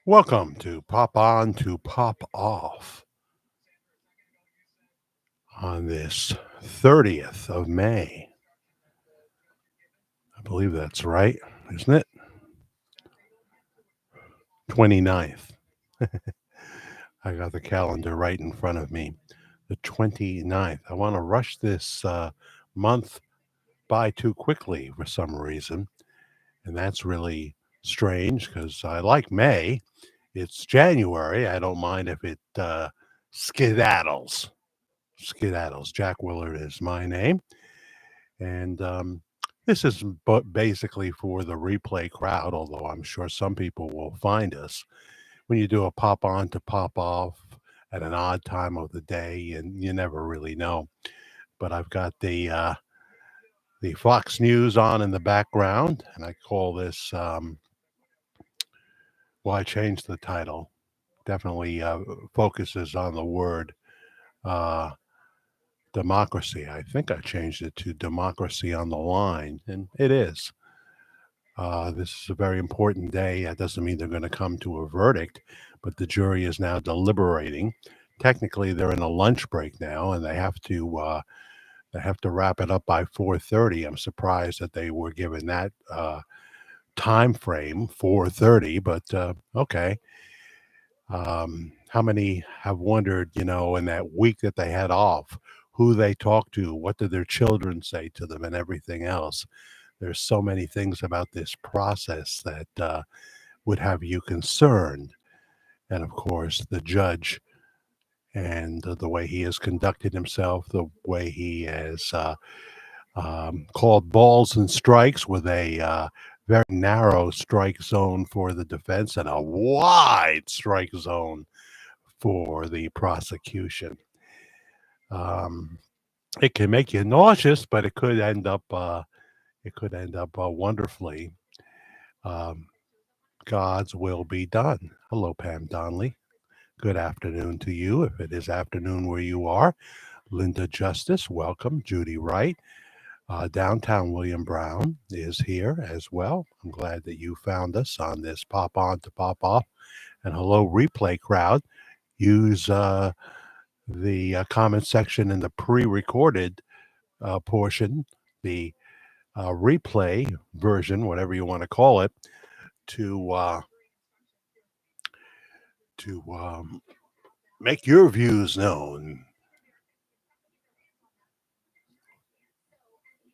Welcome to Pop On to Pop Off on this 30th of May. I believe that's right, isn't it? 29th. I got the calendar right in front of me. The 29th. I want to rush this month by too quickly for some reason. And that's really strange because I like May. It's January. I don't mind if it skedaddles. Skedaddles. Jack Willard is my name. And this is basically for the replay crowd, although I'm sure some people will find us. When you do a pop on to pop off at an odd time of the day, and you never really know. But I've got the Fox News on in the background, and I call this, well, I changed the title. Definitely focuses on the word uh, democracy. I think I changed it to democracy on the line, and it is. This is a very important day. That doesn't mean they're going to come to a verdict, but the jury is now deliberating. Technically, they're in a lunch break now, and they have to wrap it up by 4:30. I'm surprised that they were given that time frame, 4:30, but okay. How many have wondered, in that week that they had off, who they talked to, what did their children say to them, and everything else? There's so many things about this process that would have you concerned. And of course, the judge and the way he has conducted himself, the way he has called balls and strikes with a very narrow strike zone for the defense and a wide strike zone for the prosecution. Um, it can make you nauseous, but it could end up wonderfully. Um, God's will be done. Hello, Pam Donnelly. Good afternoon to you, if it is afternoon where you are. Linda Justice, welcome. Judy Wright. Downtown William Brown is here as well. I'm glad that you found us on this pop on to pop off. And hello, replay crowd. Use the comment section in the pre recorded portion, the replay version, whatever you want to call it, to make your views known.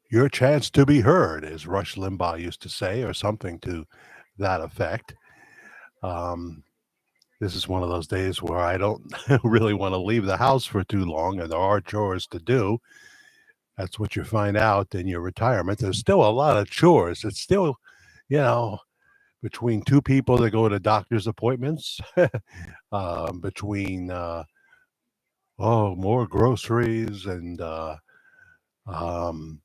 Your chance to be heard, as Rush Limbaugh used to say, or something to that effect. Um, this is one of those days where I don't really want to leave the house for too long, and there are chores to do. That's what you find out in your retirement. There's still a lot of chores. It's still, you know, between two people that go to doctor's appointments, between more groceries and um,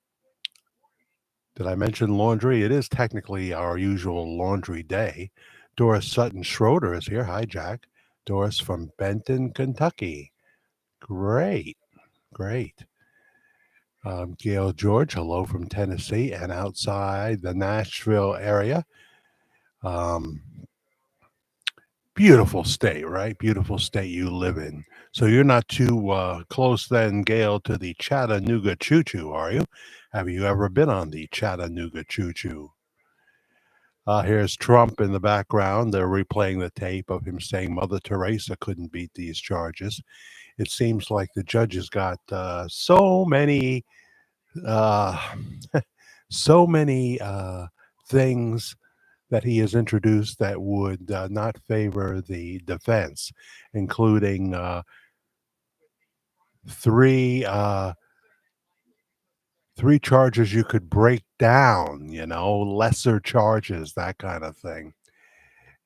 did I mention laundry? It is technically our usual laundry day. Doris Sutton Schroeder is here. Hi, Jack. Doris from Benton, Kentucky. Great, great. Gail George, hello from Tennessee and outside the Nashville area. Um, Beautiful state, right? Beautiful state you live in. So you're not too close then, Gail, to the Chattanooga Choo Choo, are you? Have you ever been on the Chattanooga Choo Choo? Here's Trump in the background. They're replaying the tape of him saying Mother Teresa couldn't beat these charges. It seems like the judges got so many, uh, so many things that he has introduced that would not favor the defense, including three three charges you could break down, lesser charges, that kind of thing.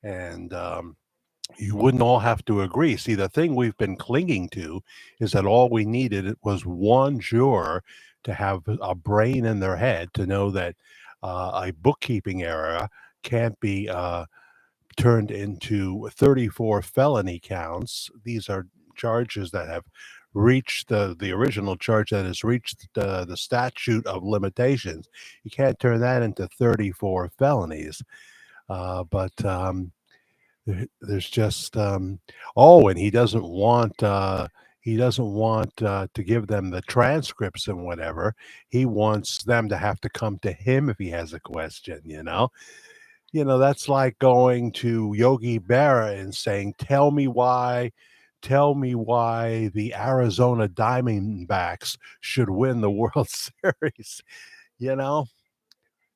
And you wouldn't all have to agree. See, the thing we've been clinging to is that all we needed was one juror to have a brain in their head to know that a bookkeeping error can't be turned into 34 felony counts. These are charges that have reached the original charge that has reached the statute of limitations. You can't turn that into 34 felonies. But There's just oh, and he doesn't want to give them the transcripts and whatever. He wants them to have to come to him if he has a question. That's like going to Yogi Berra and saying, tell me why the Arizona Diamondbacks should win the World Series. You know,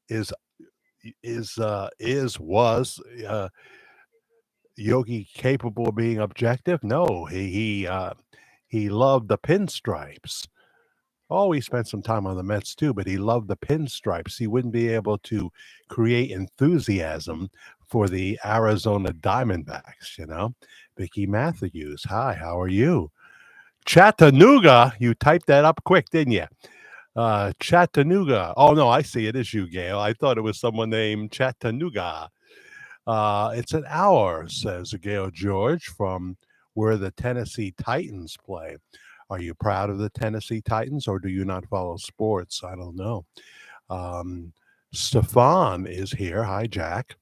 is was Yogi capable of being objective? No, he loved the pinstripes. Oh, he spent some time on the Mets too, but he loved the pinstripes. He wouldn't be able to create enthusiasm for the Arizona Diamondbacks. Vicky Matthews. Hi, how are you? Chattanooga. You typed that up quick, didn't you? Chattanooga. Oh no, I see it is you, Gail. I thought it was someone named Chattanooga. It's an hour, says Gail George, from where the Tennessee Titans play. Are you proud of the Tennessee Titans, or do you not follow sports? I don't know. Um, Stefan is here. Hi, Jack.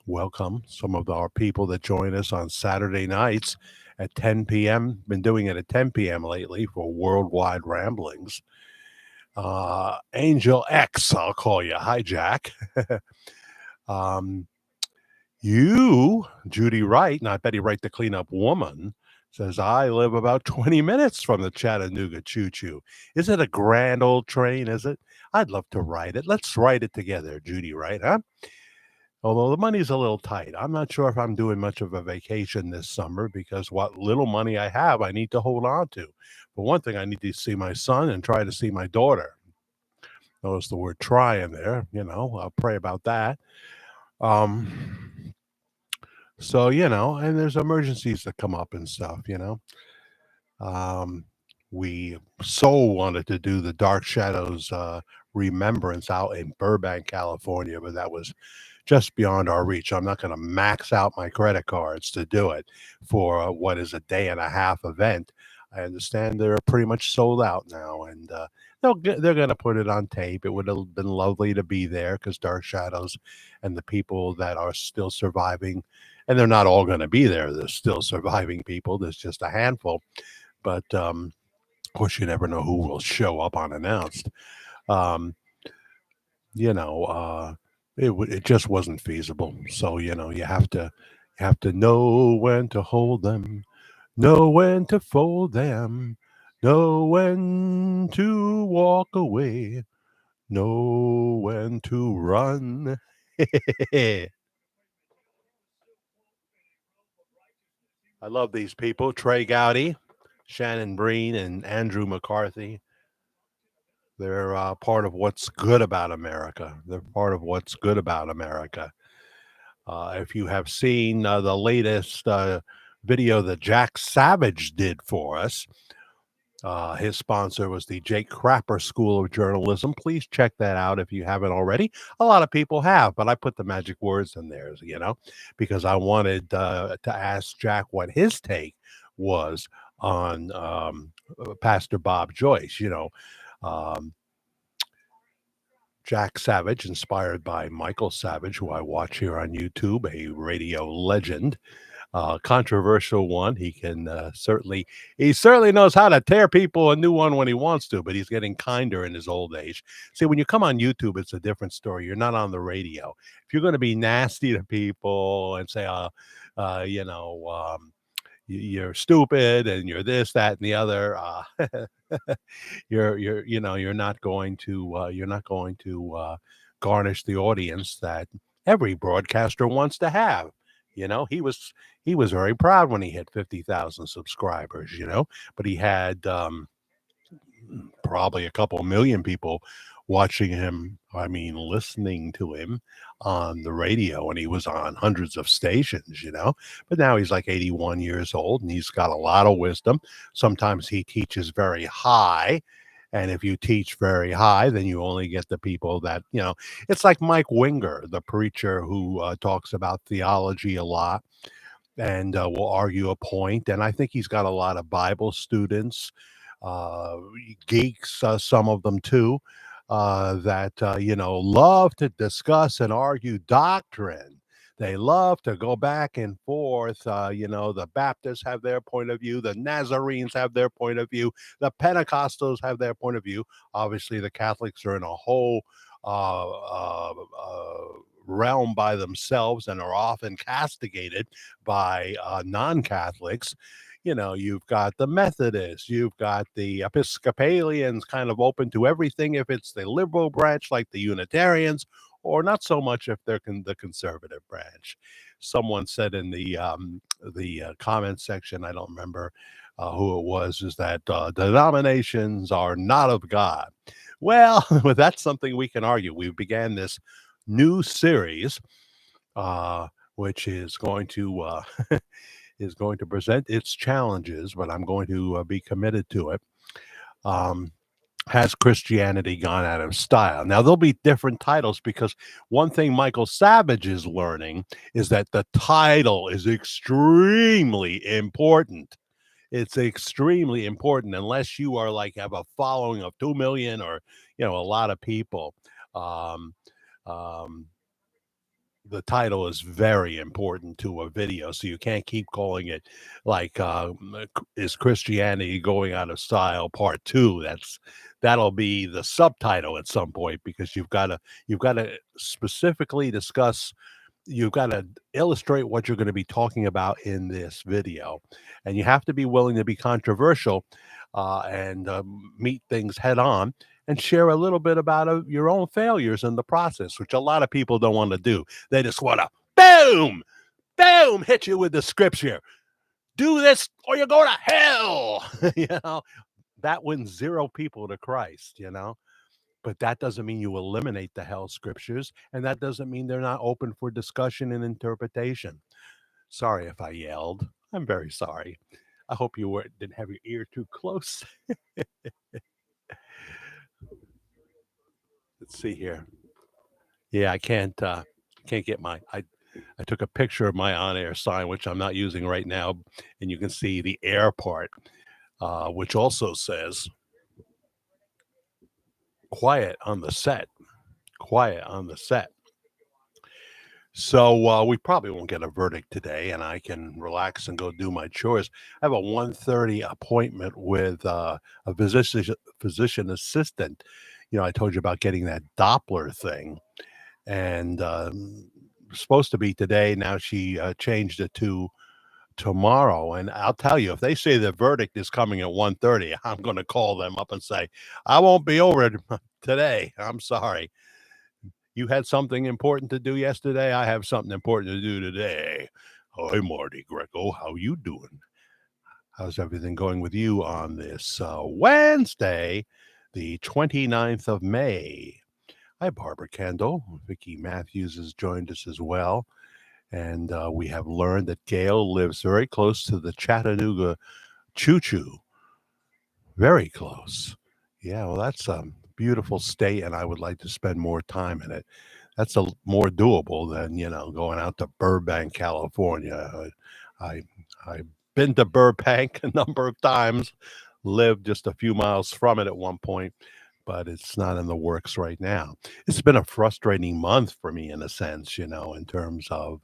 Welcome. Some of our people that join us on Saturday nights at 10 p.m. Been doing it at 10 p.m. lately for Worldwide Ramblings. Angel X, I'll call you. Hi, Jack. um, Judy Wright, not Betty Wright, the cleanup woman, says, I live about 20 minutes from the Chattanooga Choo Choo. Is it a grand old train? Is it? I'd love to ride it. Let's ride it together, Judy Wright, huh? Although the money's a little tight. I'm not sure if I'm doing much of a vacation this summer because what little money I have, I need to hold on to. For one thing, I need to see my son and try to see my daughter. Notice the word try in there. I'll pray about that. Um, and there's emergencies that come up and stuff. Um, we so wanted to do the Dark Shadows remembrance out in Burbank, California, but that was just beyond our reach. I'm not going to max out my credit cards to do it for what is a day and a half event. I understand they're pretty much sold out now, and they're going to put it on tape. It would have been lovely to be there because Dark Shadows and the people that are still surviving, and they're not all going to be there. There's still surviving people. There's just a handful, but of course, you never know who will show up unannounced. Um, you know, uh, it just wasn't feasible. So you have to know when to hold them, know when to fold them, know when to walk away, know when to run. I love these people: Trey Gowdy, Shannon Breen, and Andrew McCarthy. They're part of what's good about America. They're part of what's good about America. If you have seen the latest video that Jack Savage did for us, his sponsor was the Jake Crapper School of Journalism. Please check that out if you haven't already. A lot of people have, but I put the magic words in there, because I wanted to ask Jack what his take was on Pastor Bob Joyce. Um, Jack Savage, inspired by Michael Savage, who I watch here on YouTube, a radio legend, controversial one. He certainly knows how to tear people a new one when he wants to, but he's getting kinder in his old age. See, when you come on YouTube, it's a different story. You're not on the radio. If you're going to be nasty to people and say, uh, you know, um, you're stupid and you're this, that, and the other. You're not going to garnish the audience that every broadcaster wants to have. He was very proud when he hit 50,000 subscribers. But he had probably a couple million people watching him. I mean, listening to him on the radio, and he was on hundreds of stations. But now he's like 81 years old, and he's got a lot of wisdom. Sometimes he teaches very high. And if you teach very high, then you only get the people that. It's like Mike Winger, the preacher who talks about theology a lot and will argue a point. And I think he's got a lot of Bible students, uh, geeks, some of them too, that love to discuss and argue doctrine. They love to go back and forth. The Baptists have their point of view, the Nazarenes have their point of view, the Pentecostals have their point of view. Obviously, the Catholics are in a whole realm by themselves and are often castigated by non Catholics. You've got the Methodists, you've got the Episcopalians, kind of open to everything if it's the liberal branch, like the Unitarians, or not so much if they're the conservative branch. Someone said in the comment section, I don't remember who it was, is that denominations are not of God. Well, that's something we can argue. We began this new series, which is going to is going to present its challenges, but I'm going to be committed to it. Has Christianity gone out of style? Now, there'll be different titles because one thing Michael Savage is learning is that the title is extremely important. It's extremely important unless you are like have a following of 2 million or, a lot of people. Um, um, the title is very important to a video, so you can't keep calling it like "Is Christianity Going Out of Style Part 2?" That'll be the subtitle at some point because you've got to specifically discuss. You've got to illustrate what you're going to be talking about in this video, and you have to be willing to be controversial and meet things head on and share a little bit about your own failures in the process, which a lot of people don't want to do. They just want to boom, boom, hit you with the scripture. Do this or you go to hell. That wins 0 people to Christ, But that doesn't mean you eliminate the hell scriptures, and that doesn't mean they're not open for discussion and interpretation. Sorry if I yelled. I'm very sorry. I hope you didn't have your ear too close. Let's see here. Yeah, I can't get I took a picture of my on-air sign, which I'm not using right now, and you can see the air part, which also says quiet on the set. Quiet on the set. So we probably won't get a verdict today, and I can relax and go do my chores. I have a 1:30 appointment with a physician assistant. I told you about getting that Doppler thing, and supposed to be today. Now she changed it to tomorrow. And I'll tell you, if they say the verdict is coming at 1:30, I'm going to call them up and say, I won't be over today. I'm sorry. You had something important to do yesterday. I have something important to do today. Hi, Marty Greco. How you doing? How's everything going with you on this Wednesday, the 29th of May? Hi, Barbara Kendall. Vicki Matthews has joined us as well. And we have learned that Gail lives very close to the Chattanooga Choo Choo. Very close. Yeah, well, that's a beautiful state, and I would like to spend more time in it. That's more doable than going out to Burbank, California. I I've been to Burbank a number of times, lived just a few miles from it at one point, but it's not in the works right now. It's been a frustrating month for me in a sense, in terms of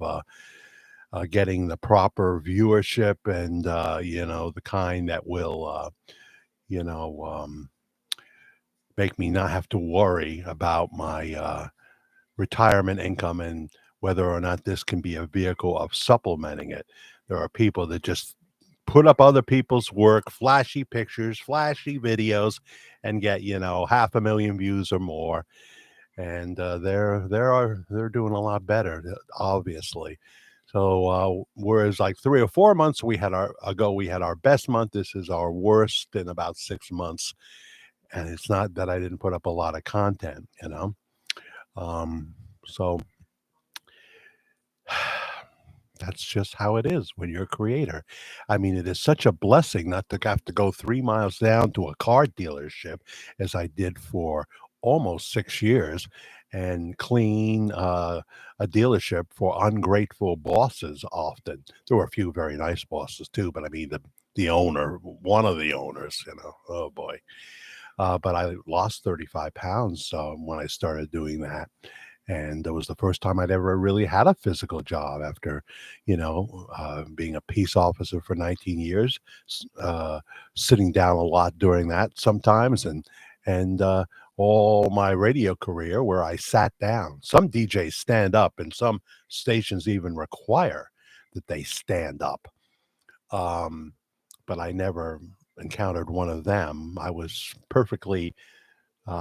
getting the proper viewership and the kind that will you know make me not have to worry about my retirement income and whether or not this can be a vehicle of supplementing it. There are people that just put up other people's work, flashy pictures, flashy videos, and get 500,000 views or more. And they're doing a lot better, obviously. So whereas like 3 or 4 months we had our best month, this is our worst in about 6 months. And it's not that I didn't put up a lot of content. So that's just how it is when you're a creator. I mean, it is such a blessing not to have to go 3 miles down to a car dealership as I did for almost 6 years and clean a dealership for ungrateful bosses often. There were a few very nice bosses too, but I mean, the owner, one of the owners, oh boy. But I lost 35 pounds when I started doing that. And it was the first time I'd ever really had a physical job after, being a peace officer for 19 years, sitting down a lot during that sometimes, and all my radio career where I sat down. Some DJs stand up, and some stations even require that they stand up. Um, but I never encountered one of them. I was perfectly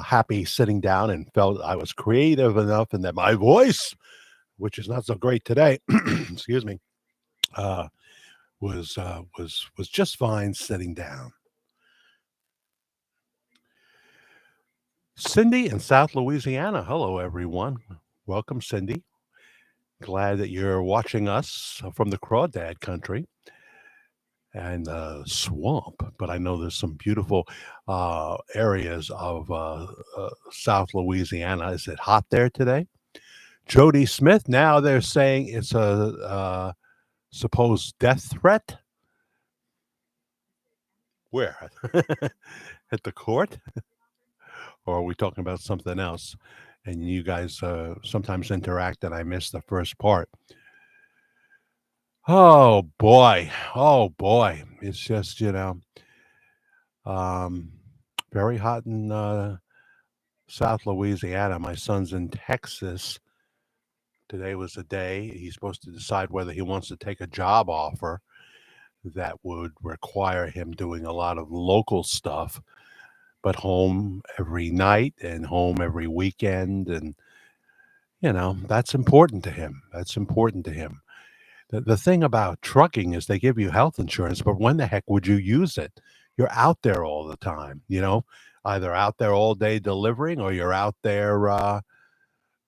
happy sitting down and felt I was creative enough and that my voice, which is not so great today, excuse me, uh, was just fine sitting down. Cindy in South Louisiana. Hello, everyone. Welcome, Cindy. Glad that you're watching us from the Crawdad country and swamp. But I know there's some beautiful areas of South Louisiana. Is it hot there today? Jody Smith. Now they're saying it's a supposed death threat. Where? At the court? Or are we talking about something else? And you guys sometimes interact, and I miss the first part. Oh boy, oh boy, it's just um, very hot in South Louisiana. My son's in Texas. Today was the day he's supposed to decide whether he wants to take a job offer that would require him doing a lot of local stuff, but home every night and home every weekend. And, that's important to him. That's important to him. The thing about trucking is they give you health insurance, but when the heck would you use it? You're out there all the time, either out there all day delivering or you're out there,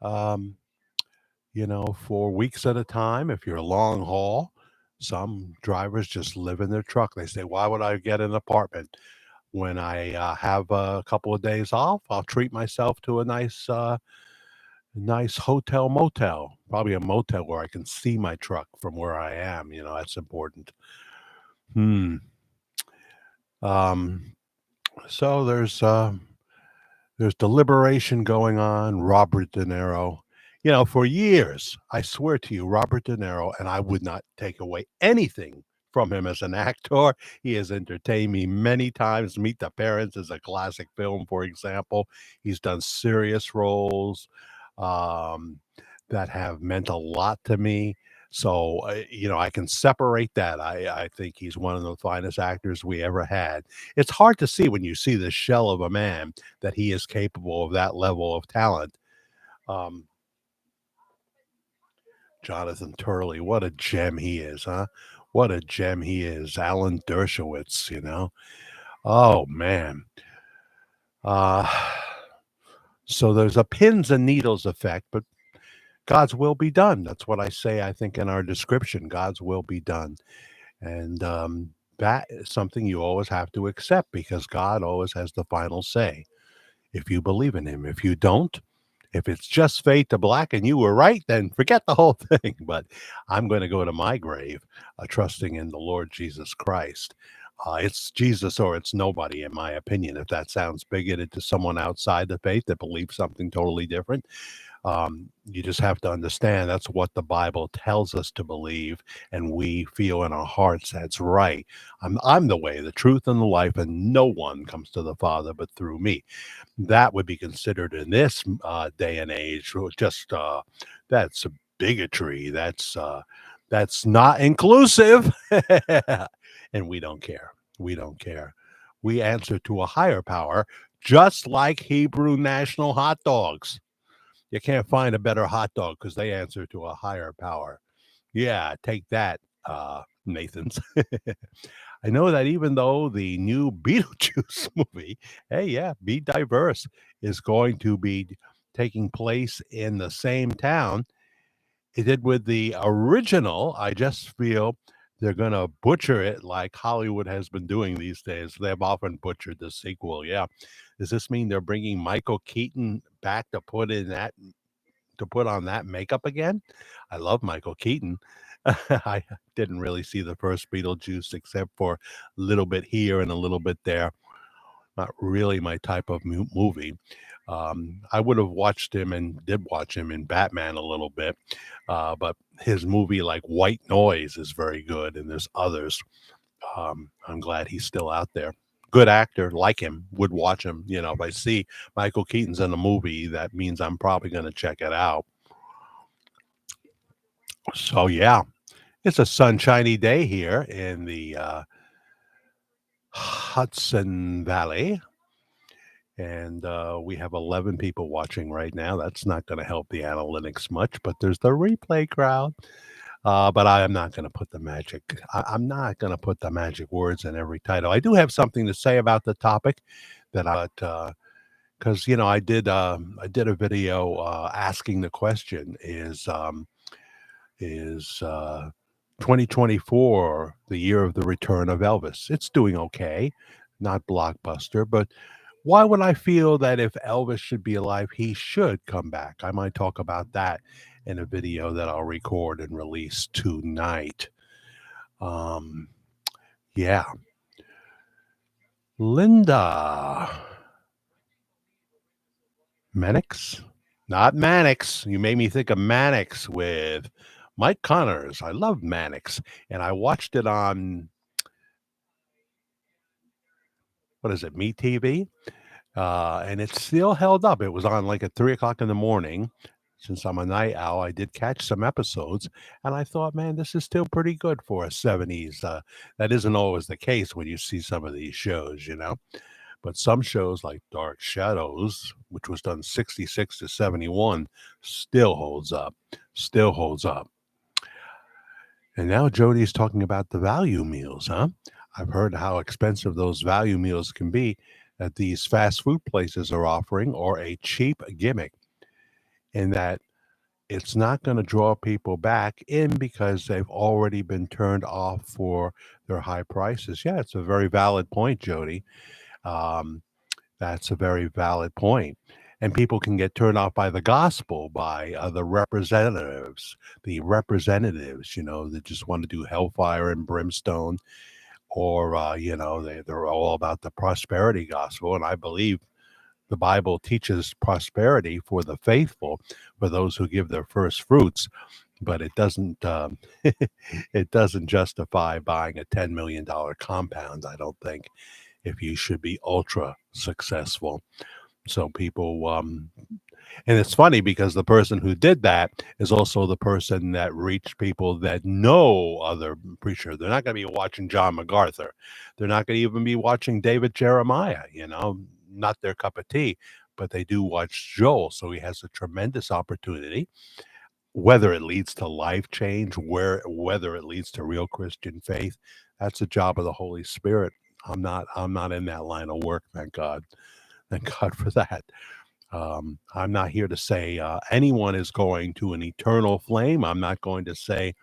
um, for weeks at a time. If you're long haul, some drivers just live in their truck. They say, why would I get an apartment? When I have a couple of days off, I'll treat myself to a nice hotel motel, probably a motel where I can see my truck from where I am. That's important. Hmm. Um, so there's deliberation going on. Robert De Niro. For years, I swear to you, Robert De Niro, and I would not take away anything from him as an actor. He has entertained me many times. Meet the Parents is a classic film, for example. He's done serious roles um, that have meant a lot to me. So, I can separate that. I think he's one of the finest actors we ever had. It's hard to see when you see the shell of a man that he is capable of that level of talent. Um, Jonathan Turley, what a gem he is, huh? What a gem he is. Alan Dershowitz. Oh, man. Uh, so there's a pins and needles effect, but God's will be done. That's what I say, I think, in our description. God's will be done. And that is something you always have to accept because God always has the final say if you believe in him. If you don't, if it's just fate to black and you were right, then forget the whole thing. But I'm going to go to my grave trusting in the Lord Jesus Christ. It's Jesus or it's nobody, in my opinion. If that sounds bigoted to someone outside the faith that believes something totally different, you just have to understand that's what the Bible tells us to believe, and we feel in our hearts that's right. I'm the way, the truth, and the life, and no one comes to the Father but through me. That would be considered in this day and age just that's a bigotry. That's not inclusive, and we don't care. We don't care. We answer to a higher power, just like Hebrew national hot dogs. You can't find a better hot dog because they answer to a higher power. Yeah, take that, Nathan's. I know that even though the new Beetlejuice movie, hey, yeah, Be Diverse, is going to be taking place in the same town it did with the original, I just feel they're going to butcher it like Hollywood has been doing these days. They've often butchered the sequel. Yeah. Does this mean they're bringing Michael Keaton back to put on that makeup again? I love Michael Keaton. I didn't really see the first Beetlejuice except for a little bit here and a little bit there. not really my type of movie. I would have watched him and did watch him in Batman a little bit, but his movie like White Noise is very good, and there's others. I'm glad he's still out there. Good actor, like him, would watch him. You know, if I see Michael Keaton's in a movie, that means I'm probably going to check it out. So yeah, it's a sunshiny day here in the Hudson Valley, and we have 11 people watching right now. That's not going to help the analytics much, but there's the replay crowd. But I am not going to put the magic. I'm not going to put the magic words in every title. I do have something to say about the topic that because I did a video asking the question is 2024 the year of the return of Elvis? It's doing okay, not blockbuster, but why would I feel that if Elvis should be alive, he should come back? I might talk about that in a video that I'll record and release tonight. Um, yeah. Linda Mannix? Not Mannix. You made me think of Mannix with Mike Connors. I love Mannix. And I watched it on, what is it, Me TV? And it still held up. It was on like at 3 o'clock in the morning. Since I'm a night owl, I did catch some episodes, and I thought, man, this is still pretty good for a 70s. That isn't always the case when you see some of these shows, you know. But some shows like Dark Shadows, which was done 66 to 71, still holds up. Still holds up. And now Jody's talking about the value meals, huh? I've heard how expensive those value meals can be that these fast food places are offering, or a cheap gimmick, in that it's not going to draw people back in because they've already been turned off for their high prices. Yeah, it's a very valid point, Jody. Um, that's a very valid point. And people can get turned off by the gospel, by the representatives, that just want to do hellfire and brimstone, or, they're all about the prosperity gospel. And I believe the Bible teaches prosperity for the faithful, for those who give their first fruits, but it doesn't it doesn't justify buying a $10 million compound. I don't think, if you should be ultra successful. So people, and it's funny because the person who did that is also the person that reached people that know other preacher. They're not going to be watching John MacArthur. They're not going to even be watching David Jeremiah, not their cup of tea, but they do watch Joel. So he has a tremendous opportunity. Whether it leads to life change, whether it leads to real Christian faith, that's a job of the Holy Spirit. I'm not in that line of work, thank God. Thank God for that. I'm not here to say anyone is going to an eternal flame. I'm not going to say,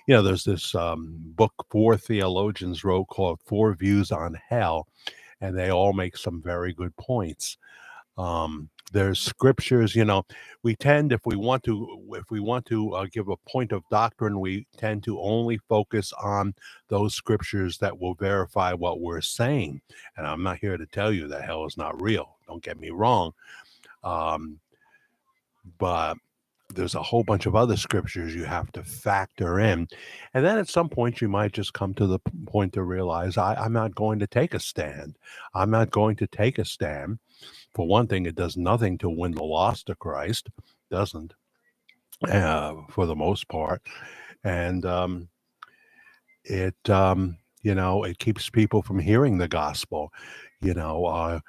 there's this book four theologians wrote called Four Views on Hell, and they all make some very good points. There's scriptures, we tend, if we want to give a point of doctrine, we tend to only focus on those scriptures that will verify what we're saying. And I'm not here to tell you that hell is not real. Don't get me wrong. Um, but there's a whole bunch of other scriptures you have to factor in. And then at some point, you might just come to the point to realize I'm not going to take a stand. I'm not going to take a stand. For one thing, it does nothing to win the lost to Christ. Doesn't, for the most part. And it keeps people from hearing the gospel. You know, uh,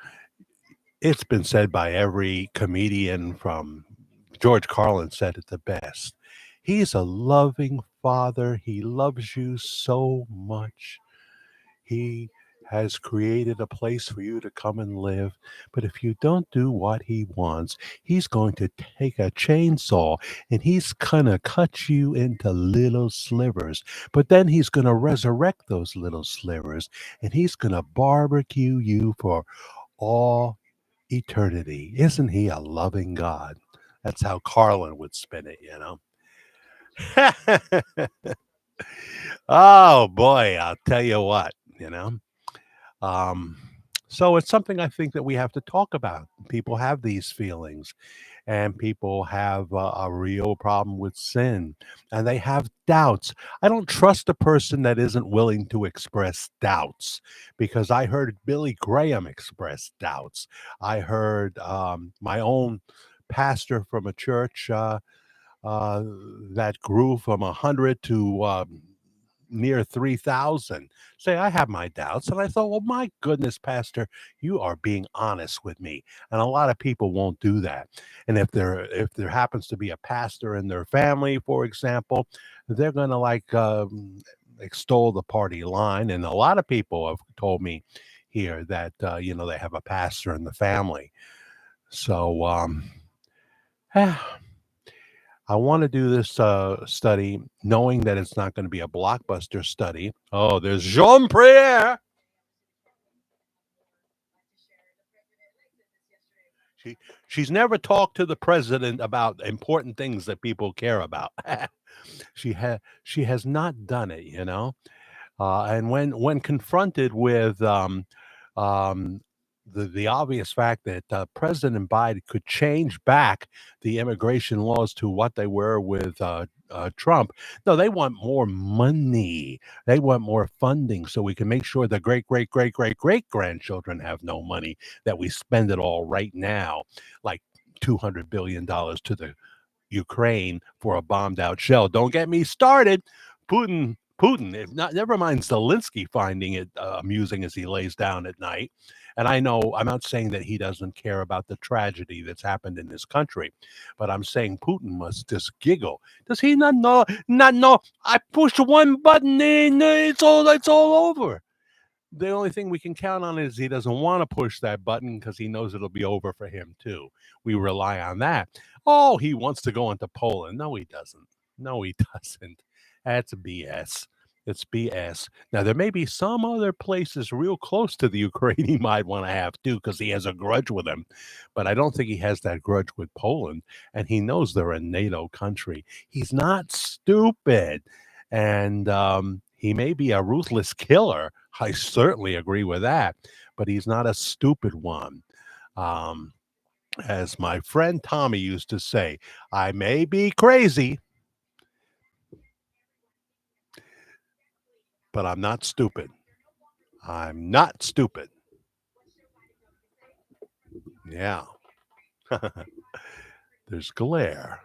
it's been said by every comedian, from George Carlin said it the best. He's a loving father. He loves you so much. He has created a place for you to come and live. But if you don't do what he wants, he's going to take a chainsaw and he's going to cut you into little slivers. But then he's going to resurrect those little slivers and he's going to barbecue you for all eternity. Isn't he a loving God? That's how Carlin would spin it. Oh boy, I'll tell you what. Um, So it's something I think that we have to talk about. People have these feelings, and people have a real problem with sin, and they have doubts. I don't trust a person that isn't willing to express doubts, because I heard Billy Graham express doubts. I heard my own pastor from a church uh, that grew from 100 to near 3,000 say, I have my doubts. And I thought, well, my goodness, Pastor, you are being honest with me. And a lot of people won't do that. And if there happens to be a pastor in their family, for example, they're going to like extol the party line. And a lot of people have told me here that, they have a pastor in the family. So, I want to do this study knowing that it's not going to be a blockbuster study. Oh, there's Jean Pierre. She she's never talked to the president about important things that people care about. She has not done it. And when confronted with um, the obvious fact that President Biden could change back the immigration laws to what they were with Trump, no, they want more money. They want more funding so we can make sure the great great great great great grandchildren have no money. That we spend it all right now, like $200 billion to the Ukraine for a bombed out shell. Don't get me started. Putin, if not, never mind Zelensky finding it amusing as he lays down at night. And I know I'm not saying that he doesn't care about the tragedy that's happened in this country, but I'm saying Putin must just giggle. Does he not know? Not know? I push one button and it's all over. The only thing we can count on is he doesn't want to push that button because he knows it'll be over for him too. We rely on that. Oh, he wants to go into Poland. No, he doesn't. No, he doesn't. That's BS. It's BS. Now, there may be some other places real close to the Ukraine he might want to have too because he has a grudge with them. But I don't think he has that grudge with Poland. And he knows they're a NATO country. He's not stupid. And he may be a ruthless killer. I certainly agree with that. But he's not a stupid one. Um, as my friend Tommy used to say, I may be crazy, but I'm not stupid. I'm not stupid. Yeah. There's glare.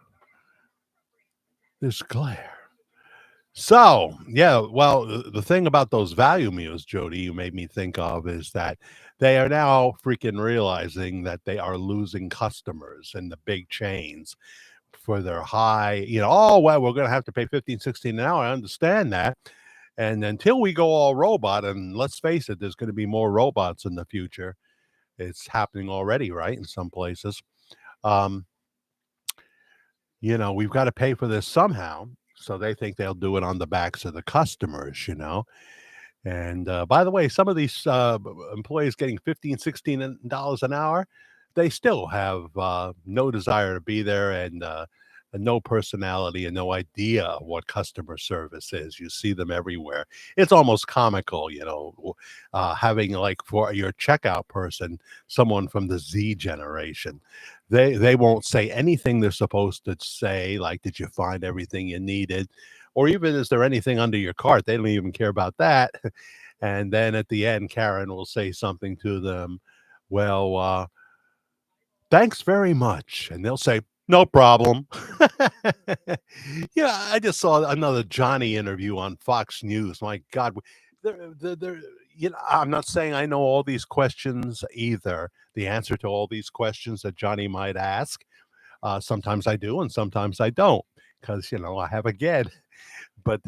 There's glare. So, yeah, well, the thing about those value meals, Jody, you made me think of is that they are now freaking realizing that they are losing customers in the big chains for their oh, well, we're going to have to pay 15, 16 an hour. I understand that. And until we go all robot, and let's face it, there's going to be more robots in the future. It's happening already, right? In some places. Um, we've got to pay for this somehow. So they think they'll do it on the backs of the customers. And by the way, some of these employees getting 15, $16 an hour, they still have no desire to be there and no personality and no idea of what customer service is. You see them everywhere. It's almost comical, having like for your checkout person, someone from the Z generation. They won't say anything they're supposed to say, like, did you find everything you needed? Or even, is there anything under your cart? They don't even care about that. And then at the end, Karen will say something to them. Well, thanks very much. And they'll say, no problem. Yeah, I just saw another Johnny interview on Fox News. My God, they're, I'm not saying I know all these questions either, the answer to all these questions that Johnny might ask. Sometimes I do, and sometimes I don't, because I have a kid. But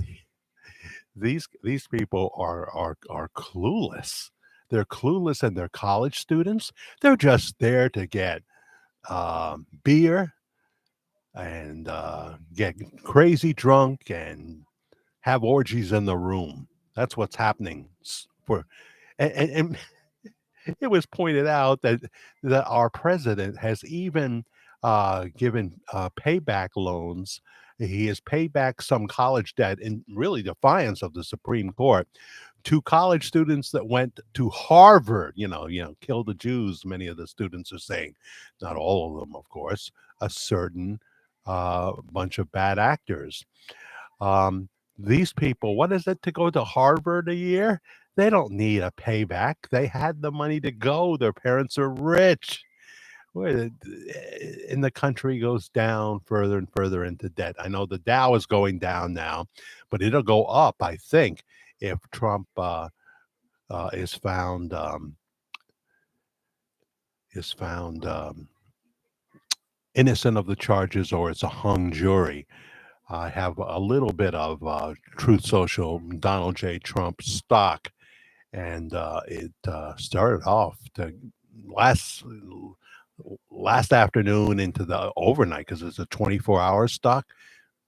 these people are clueless. They're clueless, and they're college students. They're just there to get beer and get crazy drunk and have orgies in the room. That's what's happening for and it was pointed out that our president has even given payback loans He has paid back some college debt in really defiance of the Supreme Court to college students that went to Harvard. Kill the Jews. Many of the students are saying, not all of them, of course. A certain bunch of bad actors. Um, these people, what is it to go to Harvard a year? They don't need a payback. They had the money to go. Their parents are rich. And the country goes down further and further into debt. I know the Dow is going down now, but it'll go up, I think, if Trump is found innocent of the charges, or it's a hung jury. I have a little bit of Truth Social Donald J. Trump stock, and it started off to last last afternoon into the overnight, because it's a 24-hour stock,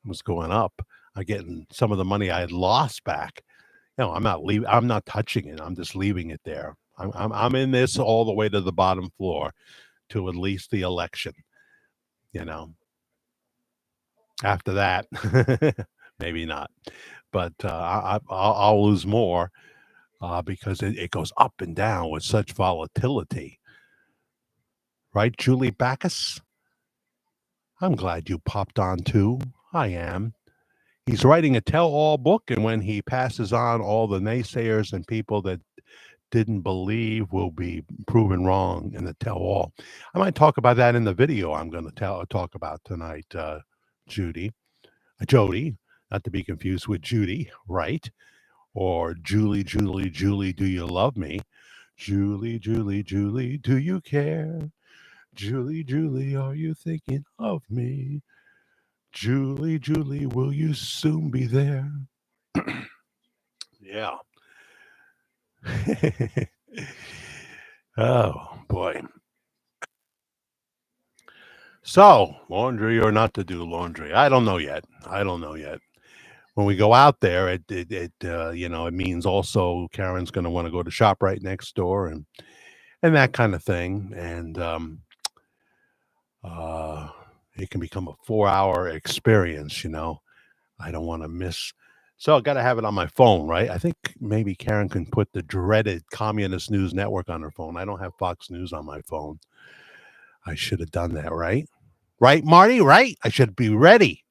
was going up. I'm getting some of the money I had lost back. I'm not touching it. I'm just leaving it there. I'm in this all the way to the bottom floor to at least the election. You know, After that, maybe not. But I'll lose more because it goes up and down with such volatility. Right, Julie Backus? I'm glad you popped on too. I am. He's writing a tell all book, and when he passes on, all the naysayers and people that didn't believe will be proven wrong in the tell all. I might talk about that in the video I'm going to talk about tonight, Judy. Jody, not to be confused with Judy, right? Or Julie, Julie, Julie, do you love me? Julie, Julie, Julie, do you care? Julie, Julie, are you thinking of me? Julie, Julie, will you soon be there? Yeah. Oh, boy. So, laundry or not to do laundry? I don't know yet. I don't know yet. When we go out there, it means also Karen's going to want to go to shop right next door, and that kind of thing. And uh, it can become a 4-hour experience. I don't want to miss. So I got to have it on my phone, right? I think maybe Karen can put the dreaded Communist News Network on her phone. I don't have Fox News on my phone. I should have done that, right? Right, Marty? Right? I should be ready.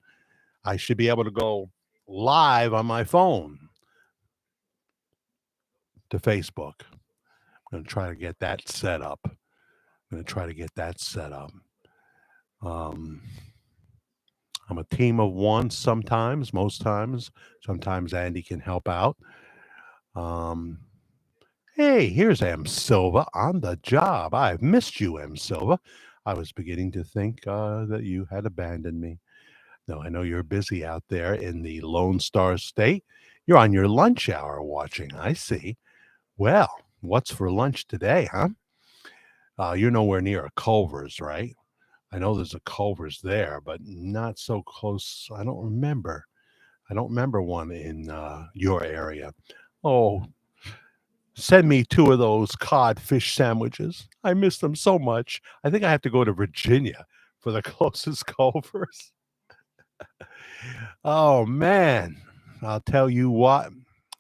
I should be able to go live on my phone to Facebook. I'm going to try to get that set up. Um, I'm a team of one sometimes, most times. Sometimes Andy can help out. Um, Hey, here's M. Silva on the job. I've missed you, M. Silva. I was beginning to think that you had abandoned me. No, I know you're busy out there in the Lone Star State. You're on your lunch hour watching. I see. Well, what's for lunch today, huh? You're nowhere near a Culver's, right? I know there's a Culver's there, but not so close. I don't remember one in your area. Oh, send me 2 of those cod fish sandwiches. I miss them so much. I think I have to go to Virginia for the closest Culver's. Oh, man. I'll tell you what,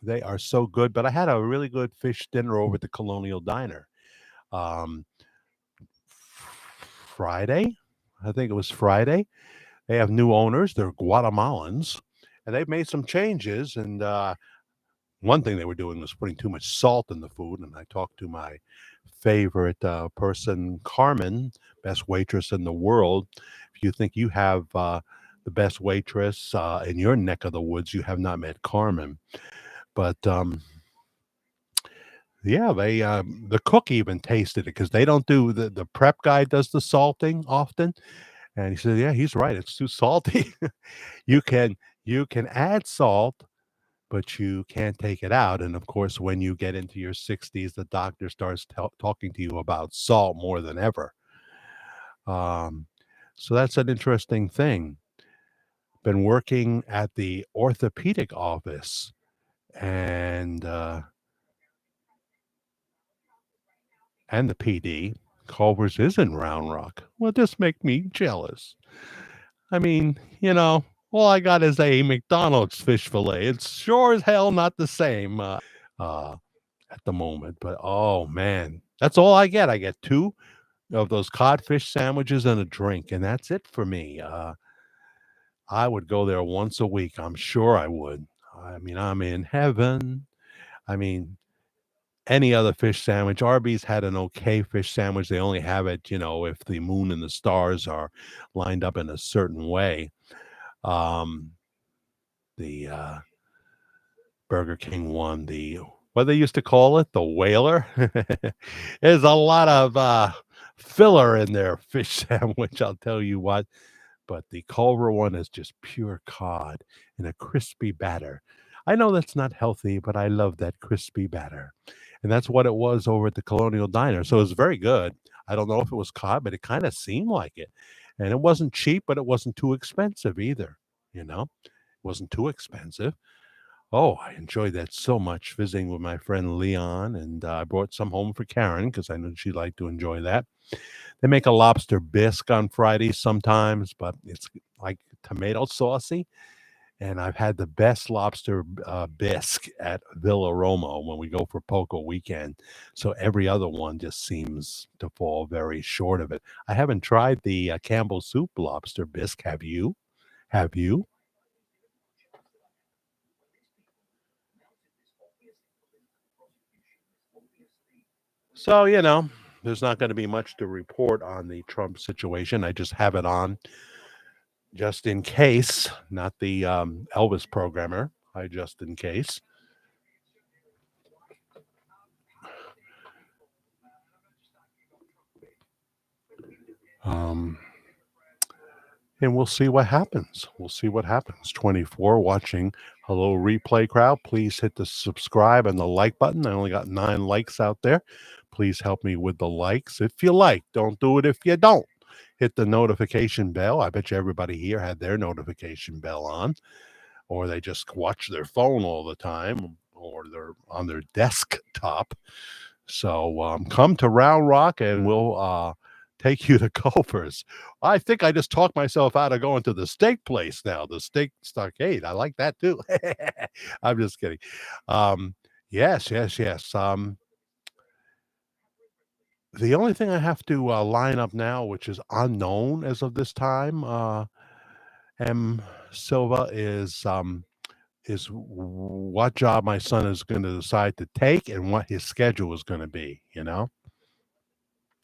they are so good. But I had a really good fish dinner over at the Colonial Diner. Um, Friday? I think it was Friday. They have new owners. They're Guatemalans, and they've made some changes. And one thing they were doing was putting too much salt in the food. And I talked to my favorite person, Carmen, best waitress in the world. If you think you have the best waitress in your neck of the woods, you have not met Carmen. But yeah, the cook even tasted it, because they don't do the prep guy does the salting often, and he said, yeah, he's right, it's too salty. you can you can add salt, but you can't take it out. And of course, when you get into your 60s, the doctor starts talking to you about salt more than ever. Um, so that's an interesting thing. Been working at the orthopedic office, and the PD. Culver's is in Round Rock. Well, this make me jealous. I mean, All I got is a McDonald's fish fillet. It's sure as hell not the same uh, at the moment. But oh man, that's all I get. I get two of those codfish sandwiches and a drink, and that's it for me. I would go there once a week. I'm sure I would. I mean, I'm in heaven. I mean, any other fish sandwich. Arby's had an okay fish sandwich. They only have it, if the moon and the stars are lined up in a certain way. Um, the Burger King one, what they used to call it, the whaler. There's a lot of filler in their fish sandwich, I'll tell you what. But the Culver one is just pure cod in a crispy batter. I know that's not healthy, but I love that crispy batter. And that's what it was over at the Colonial Diner. So it was very good. I don't know if it was cod, but it kind of seemed like it. And it wasn't cheap, but it wasn't too expensive either. It wasn't too expensive. Oh, I enjoyed that so much visiting with my friend Leon, and I brought some home for Karen because I knew she'd like to enjoy that. They make a lobster bisque on Fridays sometimes, but it's like tomato saucy. And I've had the best lobster bisque at Villa Roma when we go for Poco weekend. So every other one just seems to fall very short of it. I haven't tried the Campbell Soup lobster bisque. Have you? Have you? So, there's not going to be much to report on the Trump situation. I just have it on just in case, not the Elvis programmer. I just in case. Um, and we'll see what happens. We'll see what happens. 24 watching. Hello, replay crowd. Please hit the subscribe and the like button. I only got 9 likes out there. Please help me with the likes if you like. Don't do it if you don't. Hit the notification bell. I bet you everybody here had their notification bell on, or they just watch their phone all the time, or they're on their desktop. So come to Round Rock and we'll take you to Culver's. I think I just talked myself out of going to the steak place now, the Steak Stockade. I like that too. I'm just kidding. Um, yes, yes, yes. The only thing I have to line up now, which is unknown as of this time, M. Silva, is what job my son is going to decide to take and what his schedule is going to be.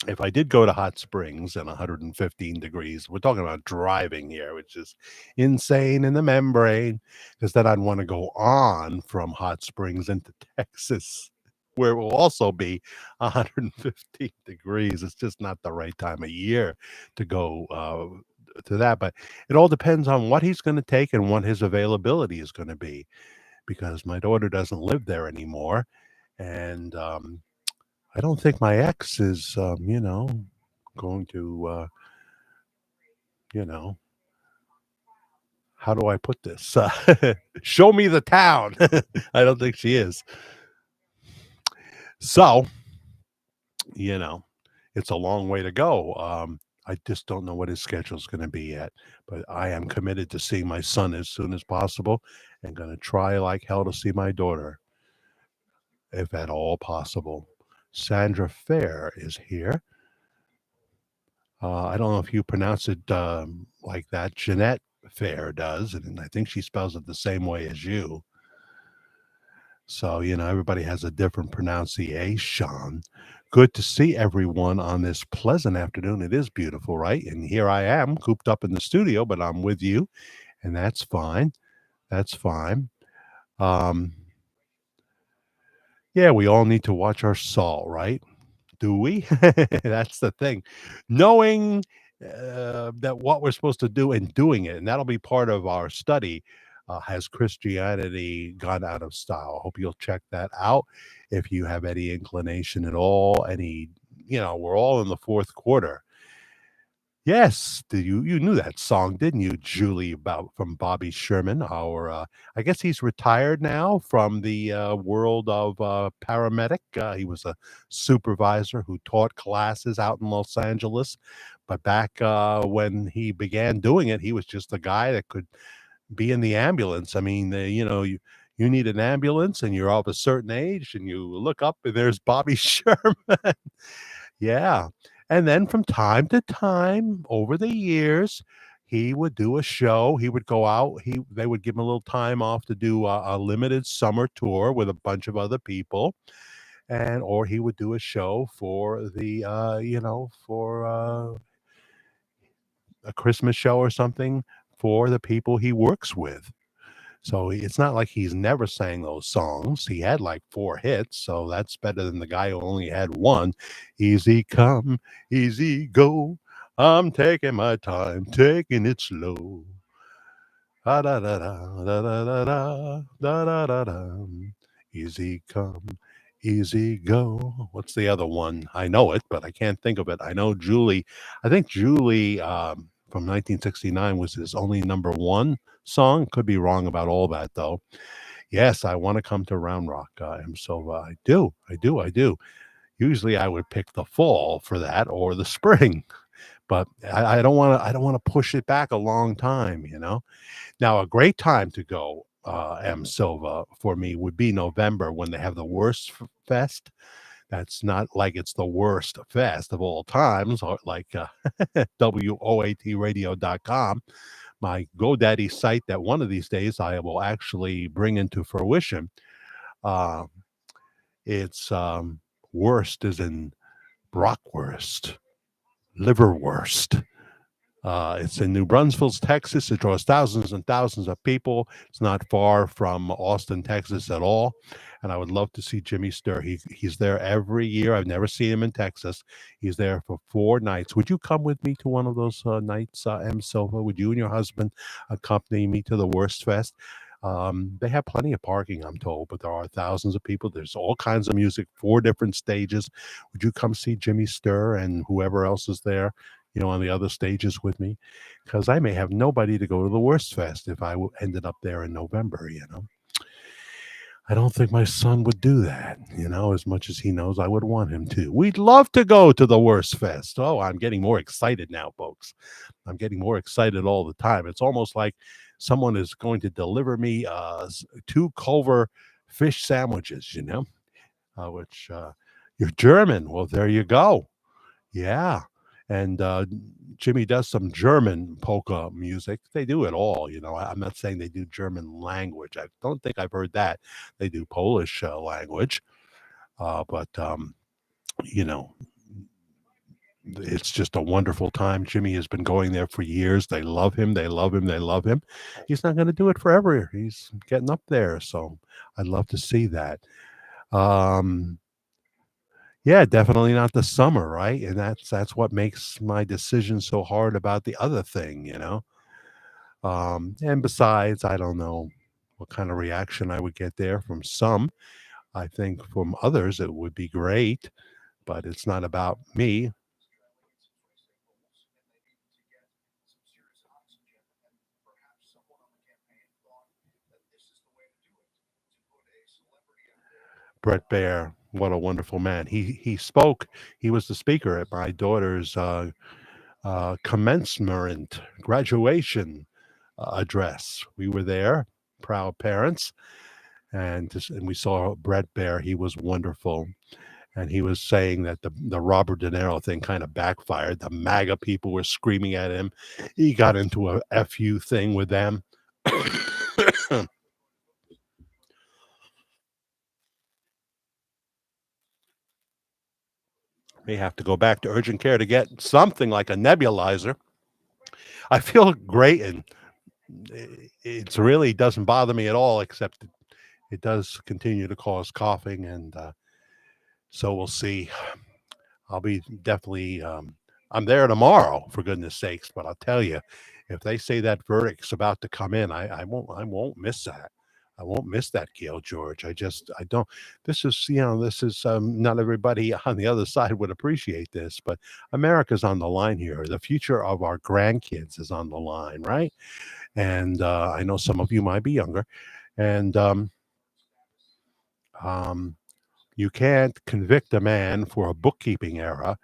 If I did go to Hot Springs and 115 degrees, we're talking about driving here, which is insane in the membrane, because then I'd want to go on from Hot Springs into Texas, where it will also be 115 degrees. It's just not the right time of year to go to that. But it all depends on what he's going to take and what his availability is going to be, because my daughter doesn't live there anymore. And I don't think my ex is, going to, you know, how do I put this? Show me the town. I don't think she is. So, you know, it's a long way to go. I just don't know what his schedule is going to be yet, but I am committed to seeing my son as soon as possible and going to try like hell to see my daughter if at all possible. Sandra Fair is here. I don't know if you pronounce it like that. Jeanette Fair does, and I think she spells it the same way as you. So, everybody has a different pronunciation. Good to see everyone on this pleasant afternoon. It is beautiful, right? And here I am, cooped up in the studio, but I'm with you, and that's fine. That's fine. Um, yeah, we all need to watch our salt, right? Do we? That's the thing. Knowing that what we're supposed to do and doing it, and that'll be part of our study. Has Christianity gone out of style? I hope you'll check that out if you have any inclination at all. We're all in the fourth quarter. Yes, you knew that song, didn't you, Julie? About from Bobby Sherman. Our I guess he's retired now from the world of paramedic. He was a supervisor who taught classes out in Los Angeles, but back when he began doing it, he was just a guy that could be in the ambulance. I mean, you need an ambulance and you're of a certain age and you look up and there's Bobby Sherman. Yeah. And then from time to time over the years, he would do a show. He would go out. They would give him a little time off to do a limited summer tour with a bunch of other people, and or he would do a show for a Christmas show or something for the people he works with. So it's not like he's never sang those songs. He had like 4 hits, so that's better than the guy who only had 1. Easy come, easy go. I'm taking my time, taking it slow. Da da da da da da da da da da da da. Easy come, easy go. What's the other one? I know it, but I can't think of it. I know Julie. I think Julie from 1969 was his only number one song. Could be wrong about all that though. Yes, I want to come to Round Rock. I do, I do. Usually, I would pick the fall for that or the spring, but I don't want to. I don't want to push it back a long time. Now, a great time to go, M. Silva, for me would be November when they have the worst fest. That's not like it's the worst fest of all times, or like WOATradio.com, my GoDaddy site that one of these days I will actually bring into fruition. Uh, it's worst is in Brockwurst, liverwurst. It's in New Brunswick, Texas. It draws thousands and thousands of people. It's not far from Austin, Texas at all. And I would love to see Jimmy Sturr. He's there every year. I've never seen him in Texas. He's there for 4 nights. Would you come with me to one of those nights, M. Silva? Would you and your husband accompany me to the Worst Fest? They have plenty of parking, I'm told, but there are thousands of people. There's all kinds of music, 4 different stages. Would you come see Jimmy Sturr and whoever else is there? On the other stages with me, because I may have nobody to go to the Worst Fest if ended up there in November. I don't think my son would do that, as much as he knows I would want him to. We'd love to go to the Worst Fest. Oh, I'm getting more excited now, folks. I'm getting more excited all the time. It's almost like someone is going to deliver me 2 Culver fish sandwiches, which you're German. Well, there you go. Yeah. And Jimmy does some German polka music. They do it all. I'm not saying they do German language. I don't think I've heard that. They do Polish language. But you know, it's just a wonderful time. Jimmy has been going there for years. They love him. They love him. They love him. He's not going to do it forever. He's getting up there. So I'd love to see that. Um, Yeah, definitely not the summer, right? And that's what makes my decision so hard about the other thing. And besides, I don't know what kind of reaction I would get there from some. I think from others it would be great, but it's not about me. Brett Baer, what a wonderful man. He spoke. He was the speaker at my daughter's commencement graduation address. We were there, proud parents, and we saw Brett Baer. He was wonderful, and he was saying that the Robert De Niro thing kind of backfired. The MAGA people were screaming at him. He got into a fu thing with them. May have to go back to urgent care to get something like a nebulizer. I feel great, and it really doesn't bother me at all, except it does continue to cause coughing, and so we'll see. I'll be definitely. I'm there tomorrow, for goodness sakes. But I'll tell you, if they say that verdict's about to come in, I won't. I won't miss that. I won't miss that, Gail George. I don't. This is not everybody on the other side would appreciate this, but America's on the line here. The future of our grandkids is on the line, right? And I know some of you might be younger, and um, you can't convict a man for a bookkeeping error.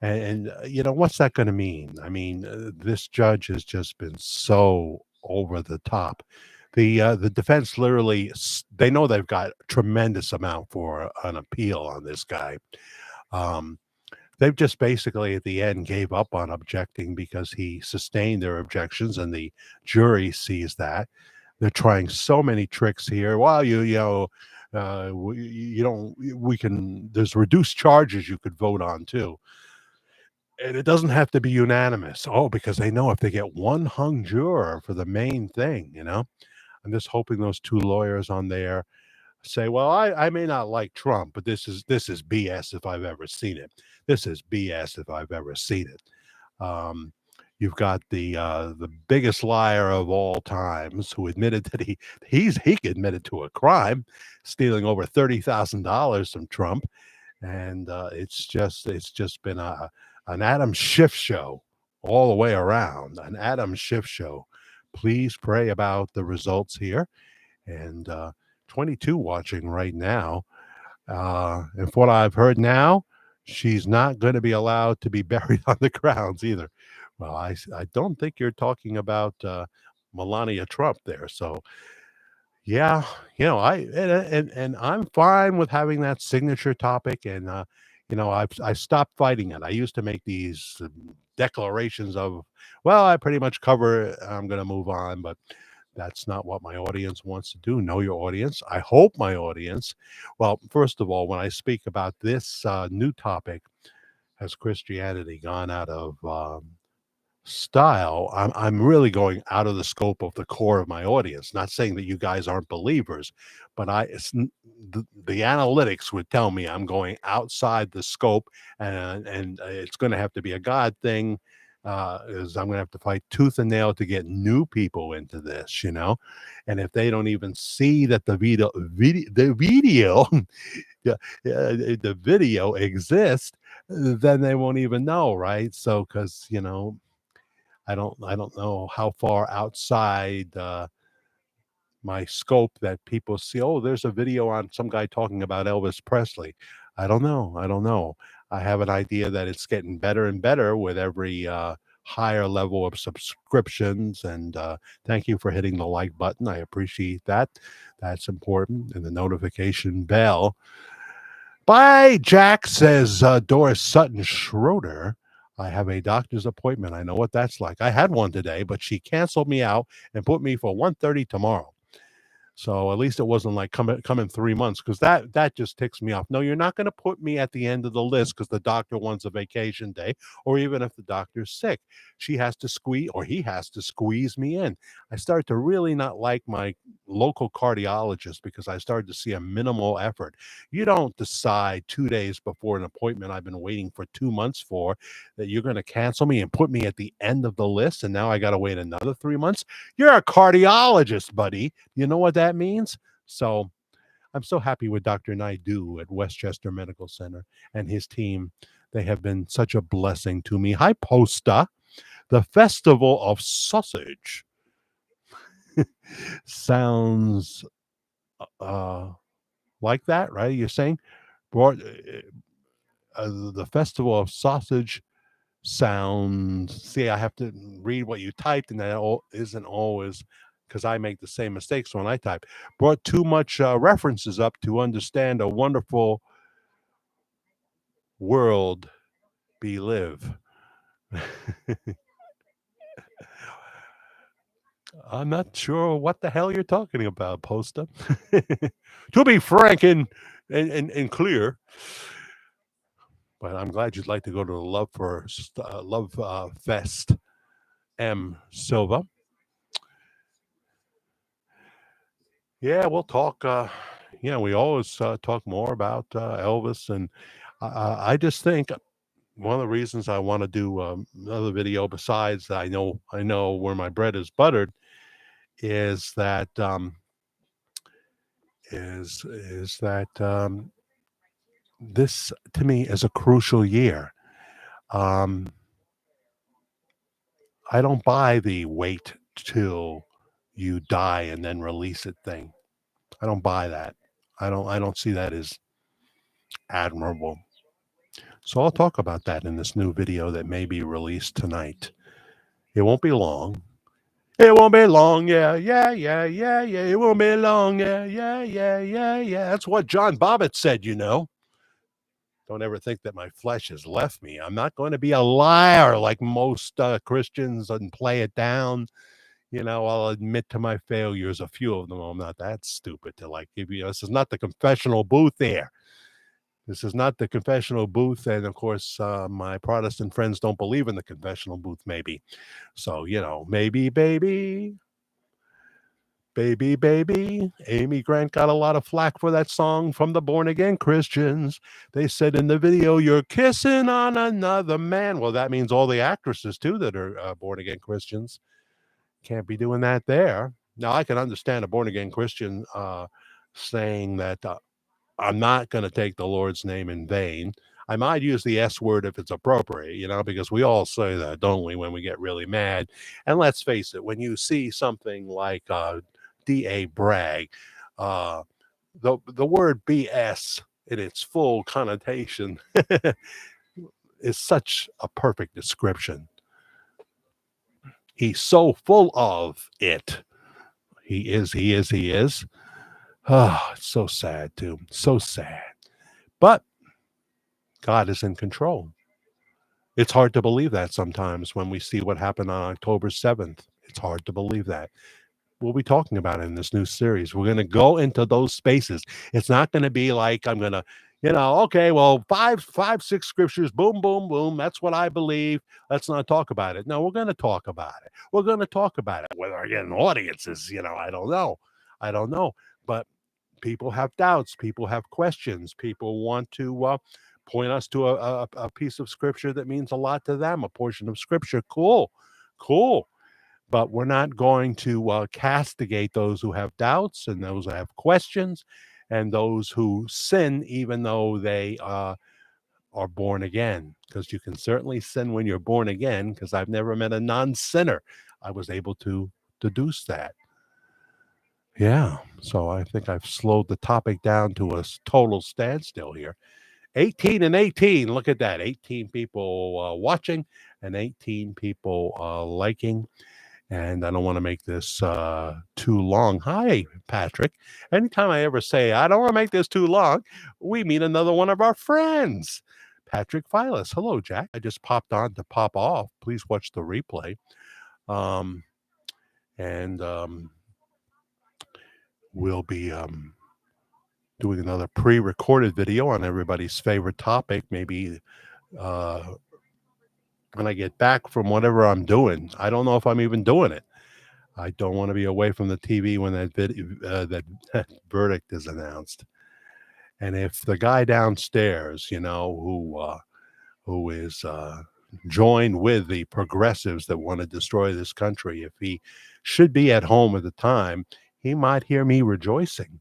And what's that going to mean? I mean, this judge has just been so over the top. The defense literally, they know they've got a tremendous amount for an appeal on this guy. Um, they've just basically at the end gave up on objecting because he sustained their objections, and the jury sees that. They're trying so many tricks here. Well, you don't. We can. There's reduced charges you could vote on too, and it doesn't have to be unanimous. Oh, because they know if they get one hung juror for the main thing, I'm just hoping those two lawyers on there say, well, I may not like Trump, but this is BS if I've ever seen it. This is BS if I've ever seen it. You've got the biggest liar of all times who admitted that he admitted to a crime, stealing over $30,000 from Trump, and it's just been an Adam Schiff show all the way around. An Adam Schiff show. Please pray about the results here, and 22 watching right now. And from what I've heard now, she's not going to be allowed to be buried on the grounds either. Well, I don't think you're talking about Melania Trump there. So yeah, and I'm fine with having that signature topic, and I stopped fighting it. I used to make these declarations of, well, I pretty much cover it, I'm going to move on, but that's not what my audience wants to do. Know your audience. I hope my audience. Well, first of all, when I speak about this new topic, has Christianity gone out of style? I'm really going out of the scope of the core of my audience. Not saying that you guys aren't believers, but the analytics would tell me I'm going outside the scope, and it's going to have to be a God thing. Is I'm going to have to fight tooth and nail to get new people into this. And if they don't even see that the video yeah, the video exists, then they won't even know, right? So, because I don't know how far outside my scope that people see. Oh, there's a video on some guy talking about Elvis Presley. I don't know. I don't know. I have an idea that it's getting better and better with every higher level of subscriptions. And thank you for hitting the like button. I appreciate that. That's important. And the notification bell. Bye, Jack, says Doris Sutton Schroeder. I have a doctor's appointment. I know what that's like. I had one today, but she canceled me out and put me for 1:30 tomorrow. So at least it wasn't like come in 3 months, because that just ticks me off. No, you're not going to put me at the end of the list because the doctor wants a vacation day, or even if the doctor's sick. She has to squeeze, or he has to squeeze me in. I started to really not like my local cardiologist because I started to see a minimal effort. You don't decide 2 days before an appointment I've been waiting for 2 months for that you're going to cancel me and put me at the end of the list, and now I got to wait another 3 months. You're a cardiologist, buddy. You know what that means? So I'm so happy with Dr. Naidu at Westchester Medical Center and his team. They have been such a blessing to me. Hi, Posta. The Festival of Sausage sounds like that, right? You're saying the Festival of Sausage sounds. See, I have to read what you typed, and that isn't always, because I make the same mistakes when I type. Brought too much references up to understand a wonderful world be live. I'm not sure what the hell you're talking about, Posta. To be frank and clear, but I'm glad you'd like to go to the Love Fest. M. Silva. Yeah, we'll talk. We always talk more about Elvis, and I just think one of the reasons I want to do another video, besides I know where my bread is buttered, is that this to me is a crucial year. Um, I don't buy the wait till you die and then release it thing. I don't buy that. I don't see that as admirable. So I'll talk about that in this new video that may be released tonight. It won't be long. It won't be long, yeah, yeah, yeah, yeah, yeah. It won't be long, yeah, yeah, yeah, yeah, yeah. That's what John Bobbitt said, you know. Don't ever think that my flesh has left me. I'm not going to be a liar like most Christians and play it down. You know, I'll admit to my failures, a few of them. I'm not that stupid to like give you. This is not the confessional booth here. This is not the confessional booth. And of course, my Protestant friends don't believe in the confessional booth, maybe. So, you know, maybe, baby, baby, baby. Amy Grant got a lot of flack for that song from the Born Again Christians. They said in the video, "You're kissing on another man." Well, that means all the actresses, too, that are Born Again Christians. Can't be doing that there. Now, I can understand a born again Christian saying that I'm not going to take the Lord's name in vain. I might use the S word if it's appropriate, you know, because we all say that, don't we, when we get really mad? And let's face it, when you see something like D.A. Bragg, uh, the word BS in its full connotation is such a perfect description. He's so full of it. He is, he is, he is. Oh, it's so sad, too. So sad. But God is in control. It's hard to believe that sometimes when we see what happened on October 7th. It's hard to believe that. We'll be talking about it in this new series. We're going to go into those spaces. It's not going to be like I'm going to, you know, okay, well, five, six scriptures, boom, boom, boom. That's what I believe. Let's not talk about it. No, we're going to talk about it. We're going to talk about it. Whether I get an audience is, you know, I don't know. I don't know. But people have doubts. People have questions. People want to point us to a piece of scripture that means a lot to them, a portion of scripture. Cool. Cool. But we're not going to castigate those who have doubts and those who have questions and those who sin, even though they are born again. Because you can certainly sin when you're born again, because I've never met a non sinner. I was able to deduce that. Yeah. So I think I've slowed the topic down to a total standstill here. 18 and 18. Look at that. 18 people watching and 18 people liking. And I don't want to make this too long. Hi, Patrick. Anytime I ever say, I don't want to make this too long, we meet another one of our friends, Patrick Vilas. Hello, Jack. I just popped on to pop off. Please watch the replay. Um, and we'll be doing another pre-recorded video on everybody's favorite topic, maybe when I get back from whatever I'm doing. I don't know if I'm even doing it. I don't want to be away from the TV when that verdict is announced. And if the guy downstairs, you know, who is joined with the progressives that want to destroy this country, if he should be at home at the time, he might hear me rejoicing.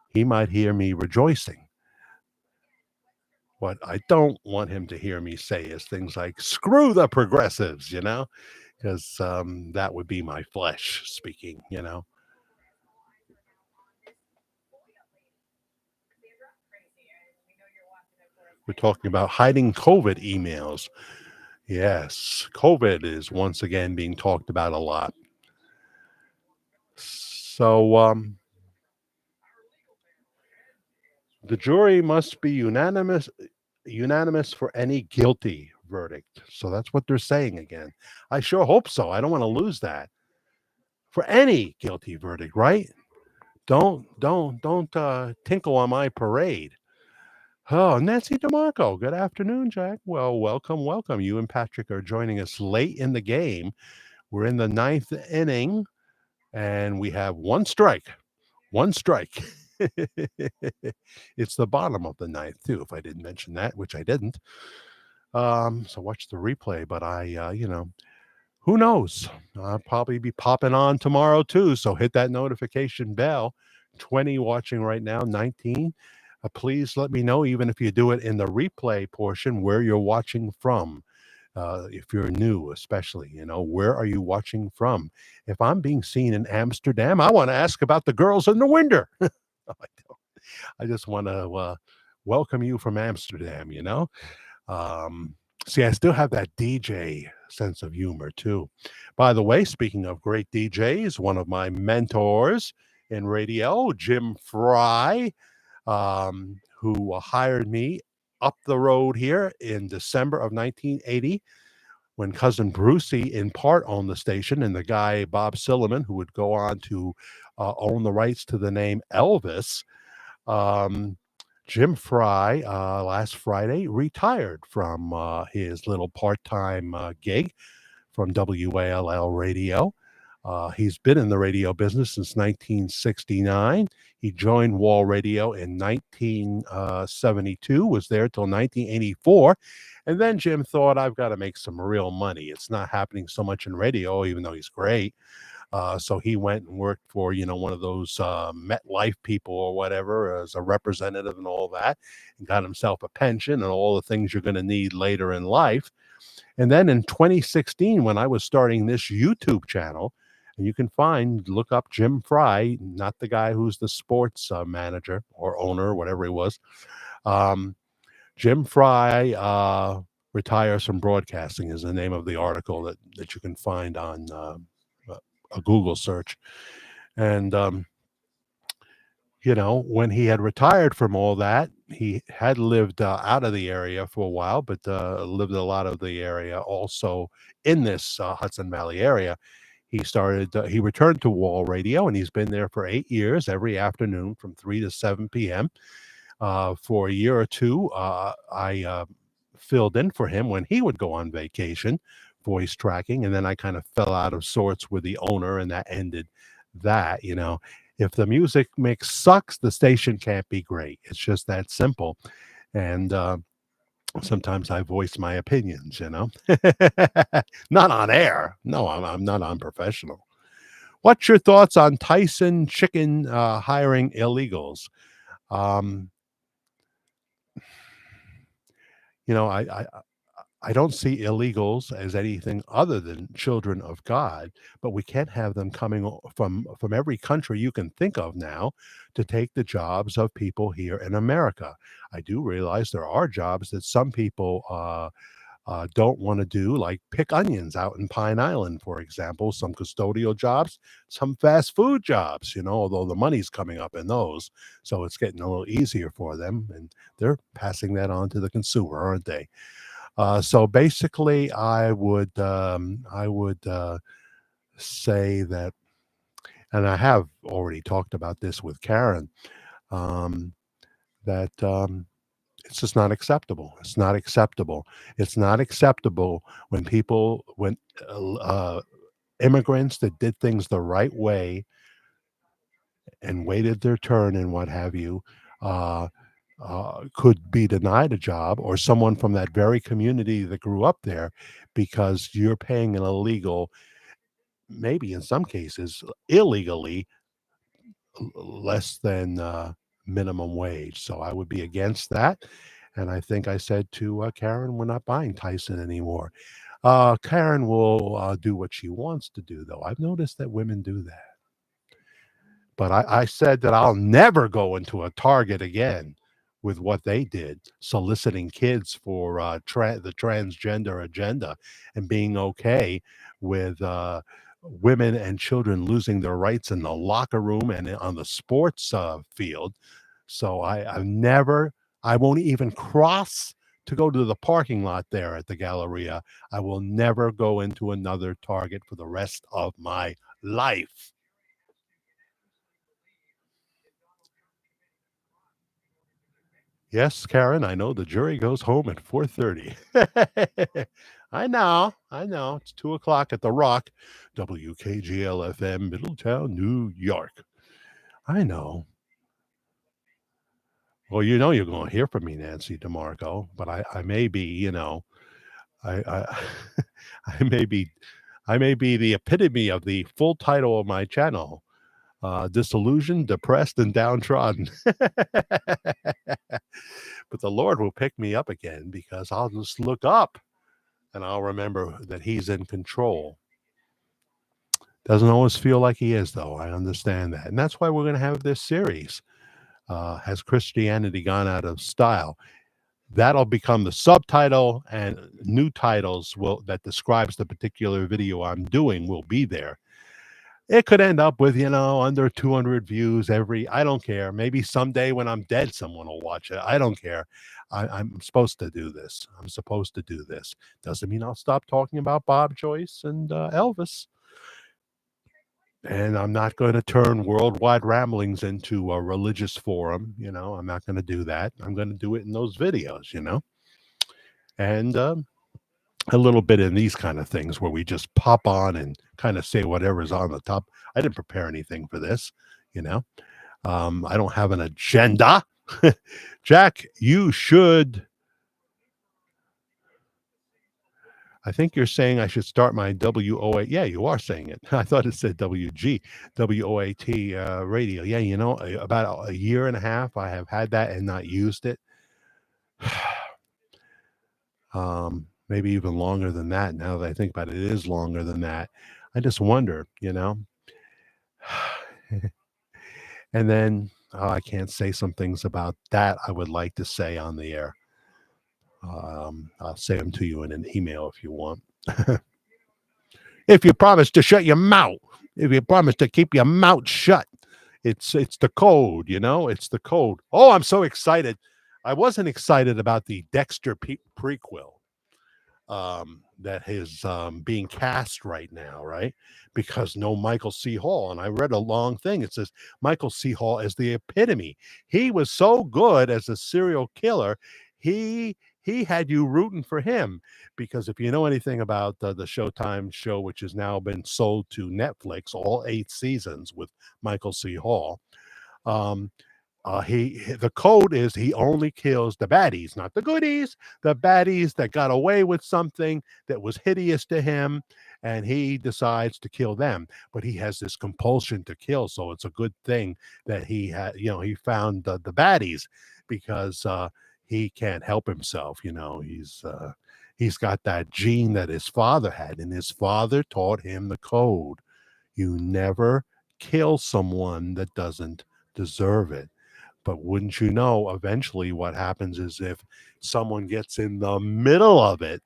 He might hear me rejoicing. What I don't want him to hear me say is things like, screw the progressives, you know, because that would be my flesh speaking, you know. We're talking about hiding COVID emails. Yes, COVID is once again being talked about a lot. So the jury must be unanimous for any guilty verdict. So that's what they're saying again. I sure hope so. I don't want to lose that. For any guilty verdict, right? Don't tinkle on my parade. Oh, Nancy DeMarco. Good afternoon, Jack. Well, welcome. You and Patrick are joining us late in the game. We're in the ninth inning, and we have one strike. One strike. It's the bottom of the ninth, too, if I didn't mention that, which I didn't. So watch the replay, but who knows? I'll probably be popping on tomorrow, too, so hit that notification bell. 20 watching right now, 19. Please let me know, even if you do it in the replay portion, where you're watching from. If you're new, especially, where are you watching from? If I'm being seen in Amsterdam, I want to ask about the girls in the winter. I just want to welcome you from Amsterdam, Um, See, I still have that DJ sense of humor too. By the way, speaking of great DJs, one of my mentors in radio, Jim Fry, who hired me up the road here in December of 1980 when cousin Brucey in part owned the station, and the guy Bob Silliman, who would go on to own the rights to the name Elvis. um, Jim Fry, last Friday, retired from his little part time gig from WALL Radio. He's been in the radio business since 1969. He joined Wall Radio in 1972, was there till 1984. And then Jim thought, I've got to make some real money. It's not happening so much in radio, even though he's great. So he went and worked for, one of those MetLife people or whatever as a representative and all that, and got himself a pension and all the things you're going to need later in life. And then in 2016, when I was starting this YouTube channel, and you can look up Jim Fry, not the guy who's the sports manager or owner, whatever he was. Jim Fry retires from broadcasting is the name of the article that you can find on a Google search. And, when he had retired from all that, he had lived out of the area for a while, but lived a lot of the area also in this Hudson Valley area. He returned to Wall Radio, and he's been there for 8 years, every afternoon from 3 to 7 p.m. For a year or two, I filled in for him when he would go on vacation, voice tracking, and then I kind of fell out of sorts with the owner, and that ended that. If the music mix sucks, the station can't be great. It's just that simple. And sometimes I voice my opinions, not on air. No, I'm not unprofessional. What's your thoughts on Tyson Chicken hiring illegals? Um, I don't see illegals as anything other than children of God, but we can't have them coming from every country you can think of now to take the jobs of people here in America. I do realize there are jobs that some people don't want to do, like pick onions out in Pine Island, for example, some custodial jobs, some fast food jobs, although the money's coming up in those. So it's getting a little easier for them, and they're passing that on to the consumer, aren't they? So basically, I would say that, and I have already talked about this with Karen, um, that it's just not acceptable. It's not acceptable. It's not acceptable when immigrants that did things the right way and waited their turn and what have you, uh, could be denied a job, or someone from that very community that grew up there, because you're paying an illegal, maybe in some cases illegally, less than minimum wage. So I would be against that. And I think I said to Karen, we're not buying Tyson anymore. Karen will do what she wants to do, though. I've noticed that women do that. But I said that I'll never go into a Target again with what they did, soliciting kids for the transgender agenda and being okay with women and children losing their rights in the locker room and on the sports field. So I won't even cross to go to the parking lot there at the Galleria. I will never go into another Target for the rest of my life. Yes, Karen, I know the jury goes home at 4:30. I know. It's 2 o'clock at the Rock, WKGL-FM, Middletown, New York. I know. Well, you're going to hear from me, Nancy DeMarco, but I may be, I I may be I may be the epitome of the full title of my channel, disillusioned, depressed, and downtrodden. But the Lord will pick me up again, because I'll just look up and I'll remember that He's in control. Doesn't always feel like He is, though. I understand that. And that's why we're going to have this series. Has Christianity gone out of style? That'll become the subtitle, and new titles will that describes the particular video I'm doing will be there. It could end up with, under 200 views every, I don't care. Maybe someday when I'm dead, someone will watch it. I don't care. I'm supposed to do this. I'm supposed to do this. Doesn't mean I'll stop talking about Bob Joyce and Elvis. And I'm not going to turn worldwide ramblings into a religious forum. I'm not going to do that. I'm going to do it in those videos. And a little bit in these kind of things where we just pop on and kind of say whatever's on the top. I didn't prepare anything for this, you know. I don't have an agenda. Jack, you should. I think you're saying I should start my WOA. Yeah, you are saying it. I thought it said WG, WOAT radio. Yeah, about a year and a half, I have had that and not used it. Maybe even longer than that. Now that I think about it, it is longer than that. I just wonder. And then I can't say some things about that I would like to say on the air. I'll say them to you in an email if you want. If you promise to shut your mouth, if you promise to keep your mouth shut, it's the code. It's the code. Oh, I'm so excited. I wasn't excited about the Dexter prequel. That is being cast right now, right? Because no Michael C. Hall. And I read a long thing. It says Michael C. Hall is the epitome. He was so good as a serial killer. He had you rooting for him, because if you know anything about the Showtime show, which has now been sold to Netflix, all 8 seasons with Michael C. Hall, um, the code is he only kills the baddies, not the goodies, the baddies that got away with something that was hideous to him, and he decides to kill them. But he has this compulsion to kill, so it's a good thing that he had, he found the baddies, because he can't help himself. He's got that gene that his father had, and his father taught him the code. You never kill someone that doesn't deserve it. But wouldn't you know, eventually what happens is if someone gets in the middle of it,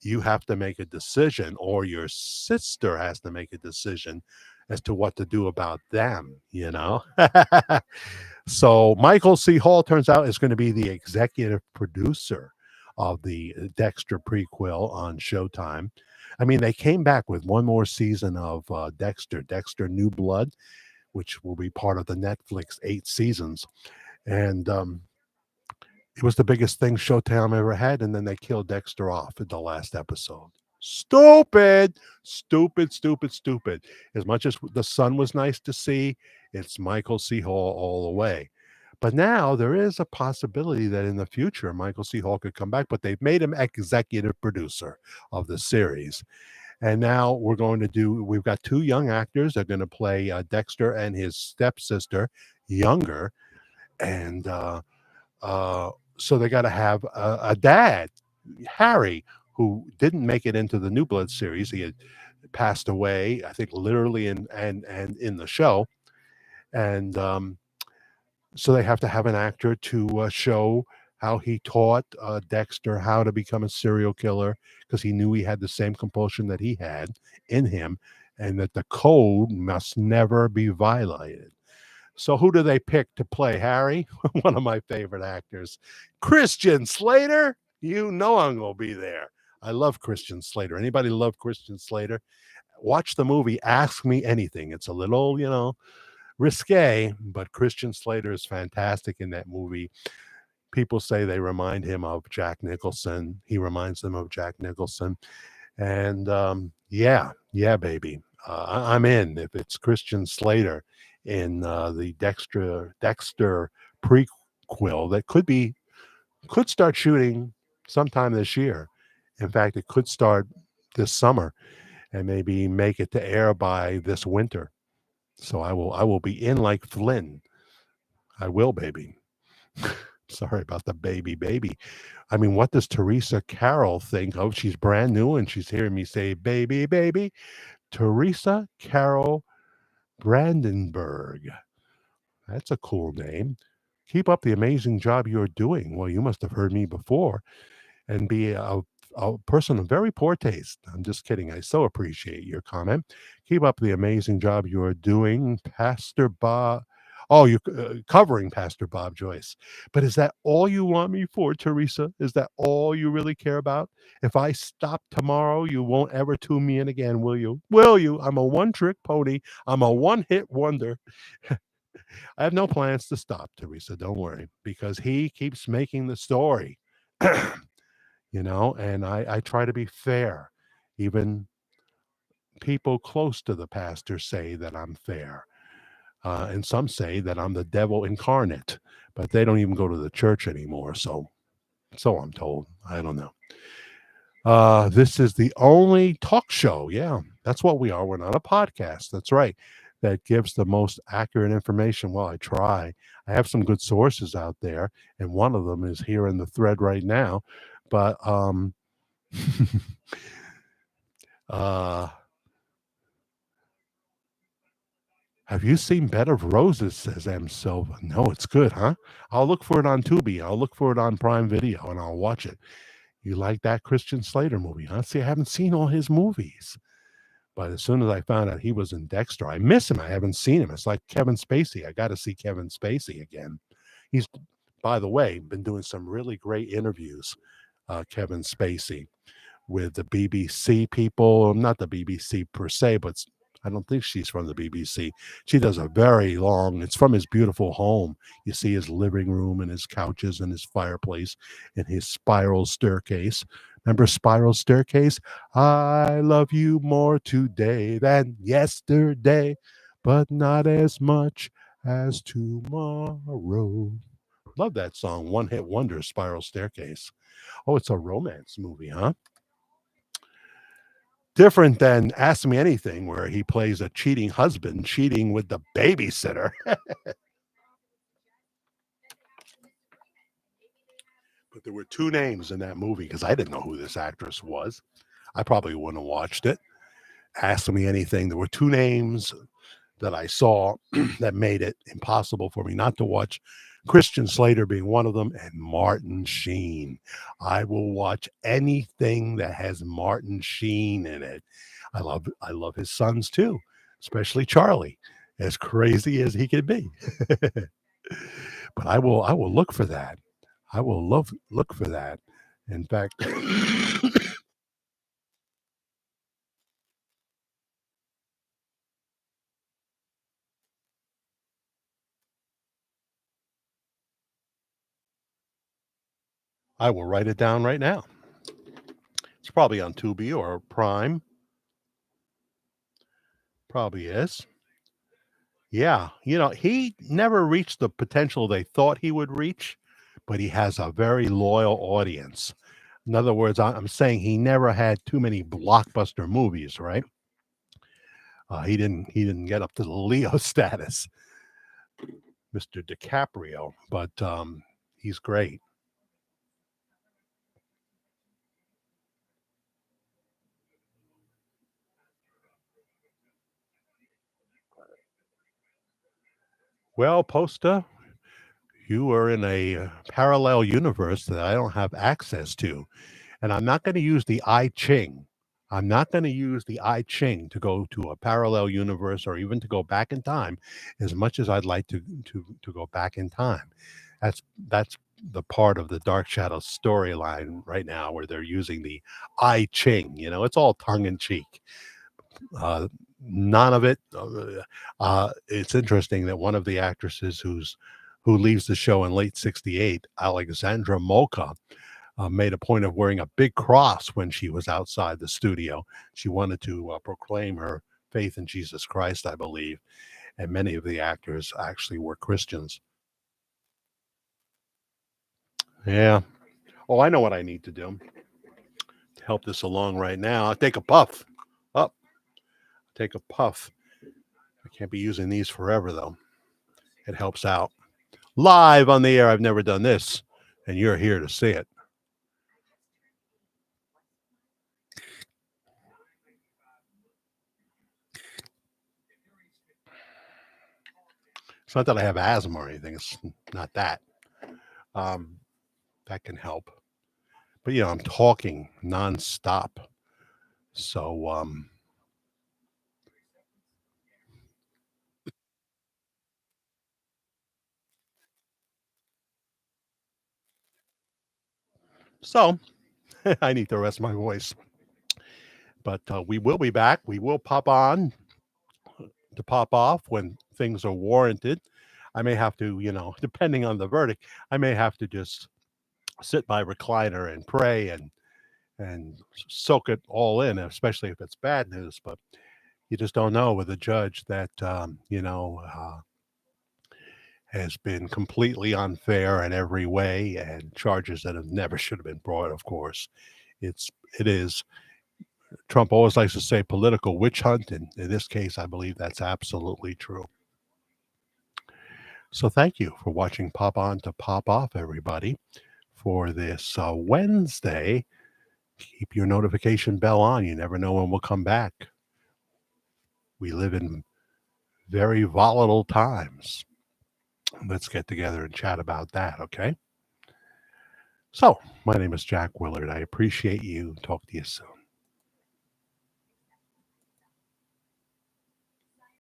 you have to make a decision, or your sister has to make a decision as to what to do about them. So Michael C. Hall turns out is going to be the executive producer of the Dexter prequel on Showtime. I mean, they came back with one more season of Dexter New Blood, which will be part of the Netflix 8 seasons. And it was the biggest thing Showtime ever had. And then they killed Dexter off in the last episode. Stupid, stupid, stupid, stupid. As much as the son was nice to see, it's Michael C. Hall all the way. But now there is a possibility that in the future, Michael C. Hall could come back, but they've made him executive producer of the series. And now we've got 2 young actors that are going to play Dexter and his stepsister, younger. And so they got to have a dad, Harry, who didn't make it into the New Blood series. He had passed away, I think, literally and in the show. And so they have to have an actor to show how he taught Dexter how to become a serial killer, because he knew he had the same compulsion that he had in him, and that the code must never be violated. So who do they pick to play Harry? One of my favorite actors, Christian Slater. I'm going to be there. I love Christian Slater. Anybody love Christian Slater? Watch the movie Ask Me Anything. It's a little, risque, but Christian Slater is fantastic in that movie. People say they remind him of Jack Nicholson. He reminds them of Jack Nicholson. And yeah, baby. I'm in if it's Christian Slater in the Dexter prequel that could start shooting sometime this year. In fact, it could start this summer and maybe make it to air by this winter. So I will be in like Flynn. I will, baby. Sorry about the baby. I mean, what does Teresa Carroll think of? She's brand new and she's hearing me say baby. Teresa Carroll Brandenburg. That's a cool name. Keep up the amazing job you're doing. Well, you must have heard me before and be a person of very poor taste. I'm just kidding. I so appreciate your comment. Keep up the amazing job you're doing, Pastor Bob. Oh, you're covering Pastor Bob Joyce. But is that all you want me for, Teresa? Is that all you really care about? If I stop tomorrow, you won't ever tune me in again, will you? Will you? I'm a one trick pony. I'm a one hit wonder. I have no plans to stop, Teresa. Don't worry, because he keeps making the story. And I try to be fair. Even people close to the pastor say that I'm fair. And some say that I'm the devil incarnate, but they don't even go to the church anymore. So I'm told. I don't know. This is the only talk show. Yeah, that's what we are. We're not a podcast. That's right. That gives the most accurate information. Well, I try. I have some good sources out there, and one of them is here in the thread right now. But uh, have you seen Bed of Roses? Says M. Silva. No, it's good, huh? I'll look for it on Tubi. I'll look for it on Prime Video, and I'll watch it. You like that Christian Slater movie, huh? See, I haven't seen all his movies. But as soon as I found out he was in Dexter, I miss him. I haven't seen him. It's like Kevin Spacey. I got to see Kevin Spacey again. He's, by the way, been doing some really great interviews, Kevin Spacey, with the BBC people. Not the BBC per se, but I don't think she's from the BBC. She does a very long, it's from his beautiful home. You see his living room and his couches and his fireplace and his spiral staircase. Remember Spiral Staircase? I love you more today than yesterday, but not as much as tomorrow. Love that song, One Hit Wonder, Spiral Staircase. Oh, it's a romance movie, huh? Different than Ask Me Anything, where he plays a cheating husband cheating with the babysitter. But there were two names in that movie because I didn't know who this actress was. I probably wouldn't have watched it. Ask Me Anything. There were two names that I saw that made it impossible for me not to watch. Christian Slater being one of them, and Martin Sheen. I will watch anything that has Martin Sheen in it. I love his sons too, especially Charlie, as crazy as he can be. But I will look for that. I will look for that. In fact, I will write it down right now. It's probably on Tubi or Prime. Probably is. Yeah, he never reached the potential they thought he would reach, but he has a very loyal audience. In other words, I'm saying he never had too many blockbuster movies, right? He didn't get up to the Leo status, Mr. DiCaprio, but he's great. Well, Posta, you are in a parallel universe that I don't have access to. And I'm not going to use the I Ching. I'm not going to use the I Ching to go to a parallel universe or even to go back in time as much as I'd like to go back in time. That's the part of the Dark Shadows storyline right now where they're using the I Ching. It's all tongue in cheek. Uh, None of it. It's interesting that one of the actresses who leaves the show in late '68, Alexandra Molka, made a point of wearing a big cross when she was outside the studio. She wanted to proclaim her faith in Jesus Christ, I believe, and many of the actors actually were Christians. Yeah. Oh, I know what I need to do to help this along right now. I'll take a puff. Up. Take a puff. I can't be using these forever though. It helps out. Live on the air. I've never done this, and you're here to see it. It's not that I have asthma or anything. It's not that. Um, that can help. But I'm talking nonstop. So so I need to rest my voice. But we will be back. We will pop on to pop off when things are warranted. I may have to, depending on the verdict, I may have to just sit by recliner and pray and soak it all in, especially if it's bad news. But you just don't know with a judge that has been completely unfair in every way and charges that have never should have been brought. Of course, it is. Trump always likes to say political witch hunt, and in this case, I believe that's absolutely true. So thank you for watching Pop On to Pop Off, everybody, for this Wednesday. Keep your notification bell on. You never know when we'll come back. We live in very volatile times. Let's get together and chat about that, okay? So, my name is Jack Willard. I appreciate you. Talk to you soon.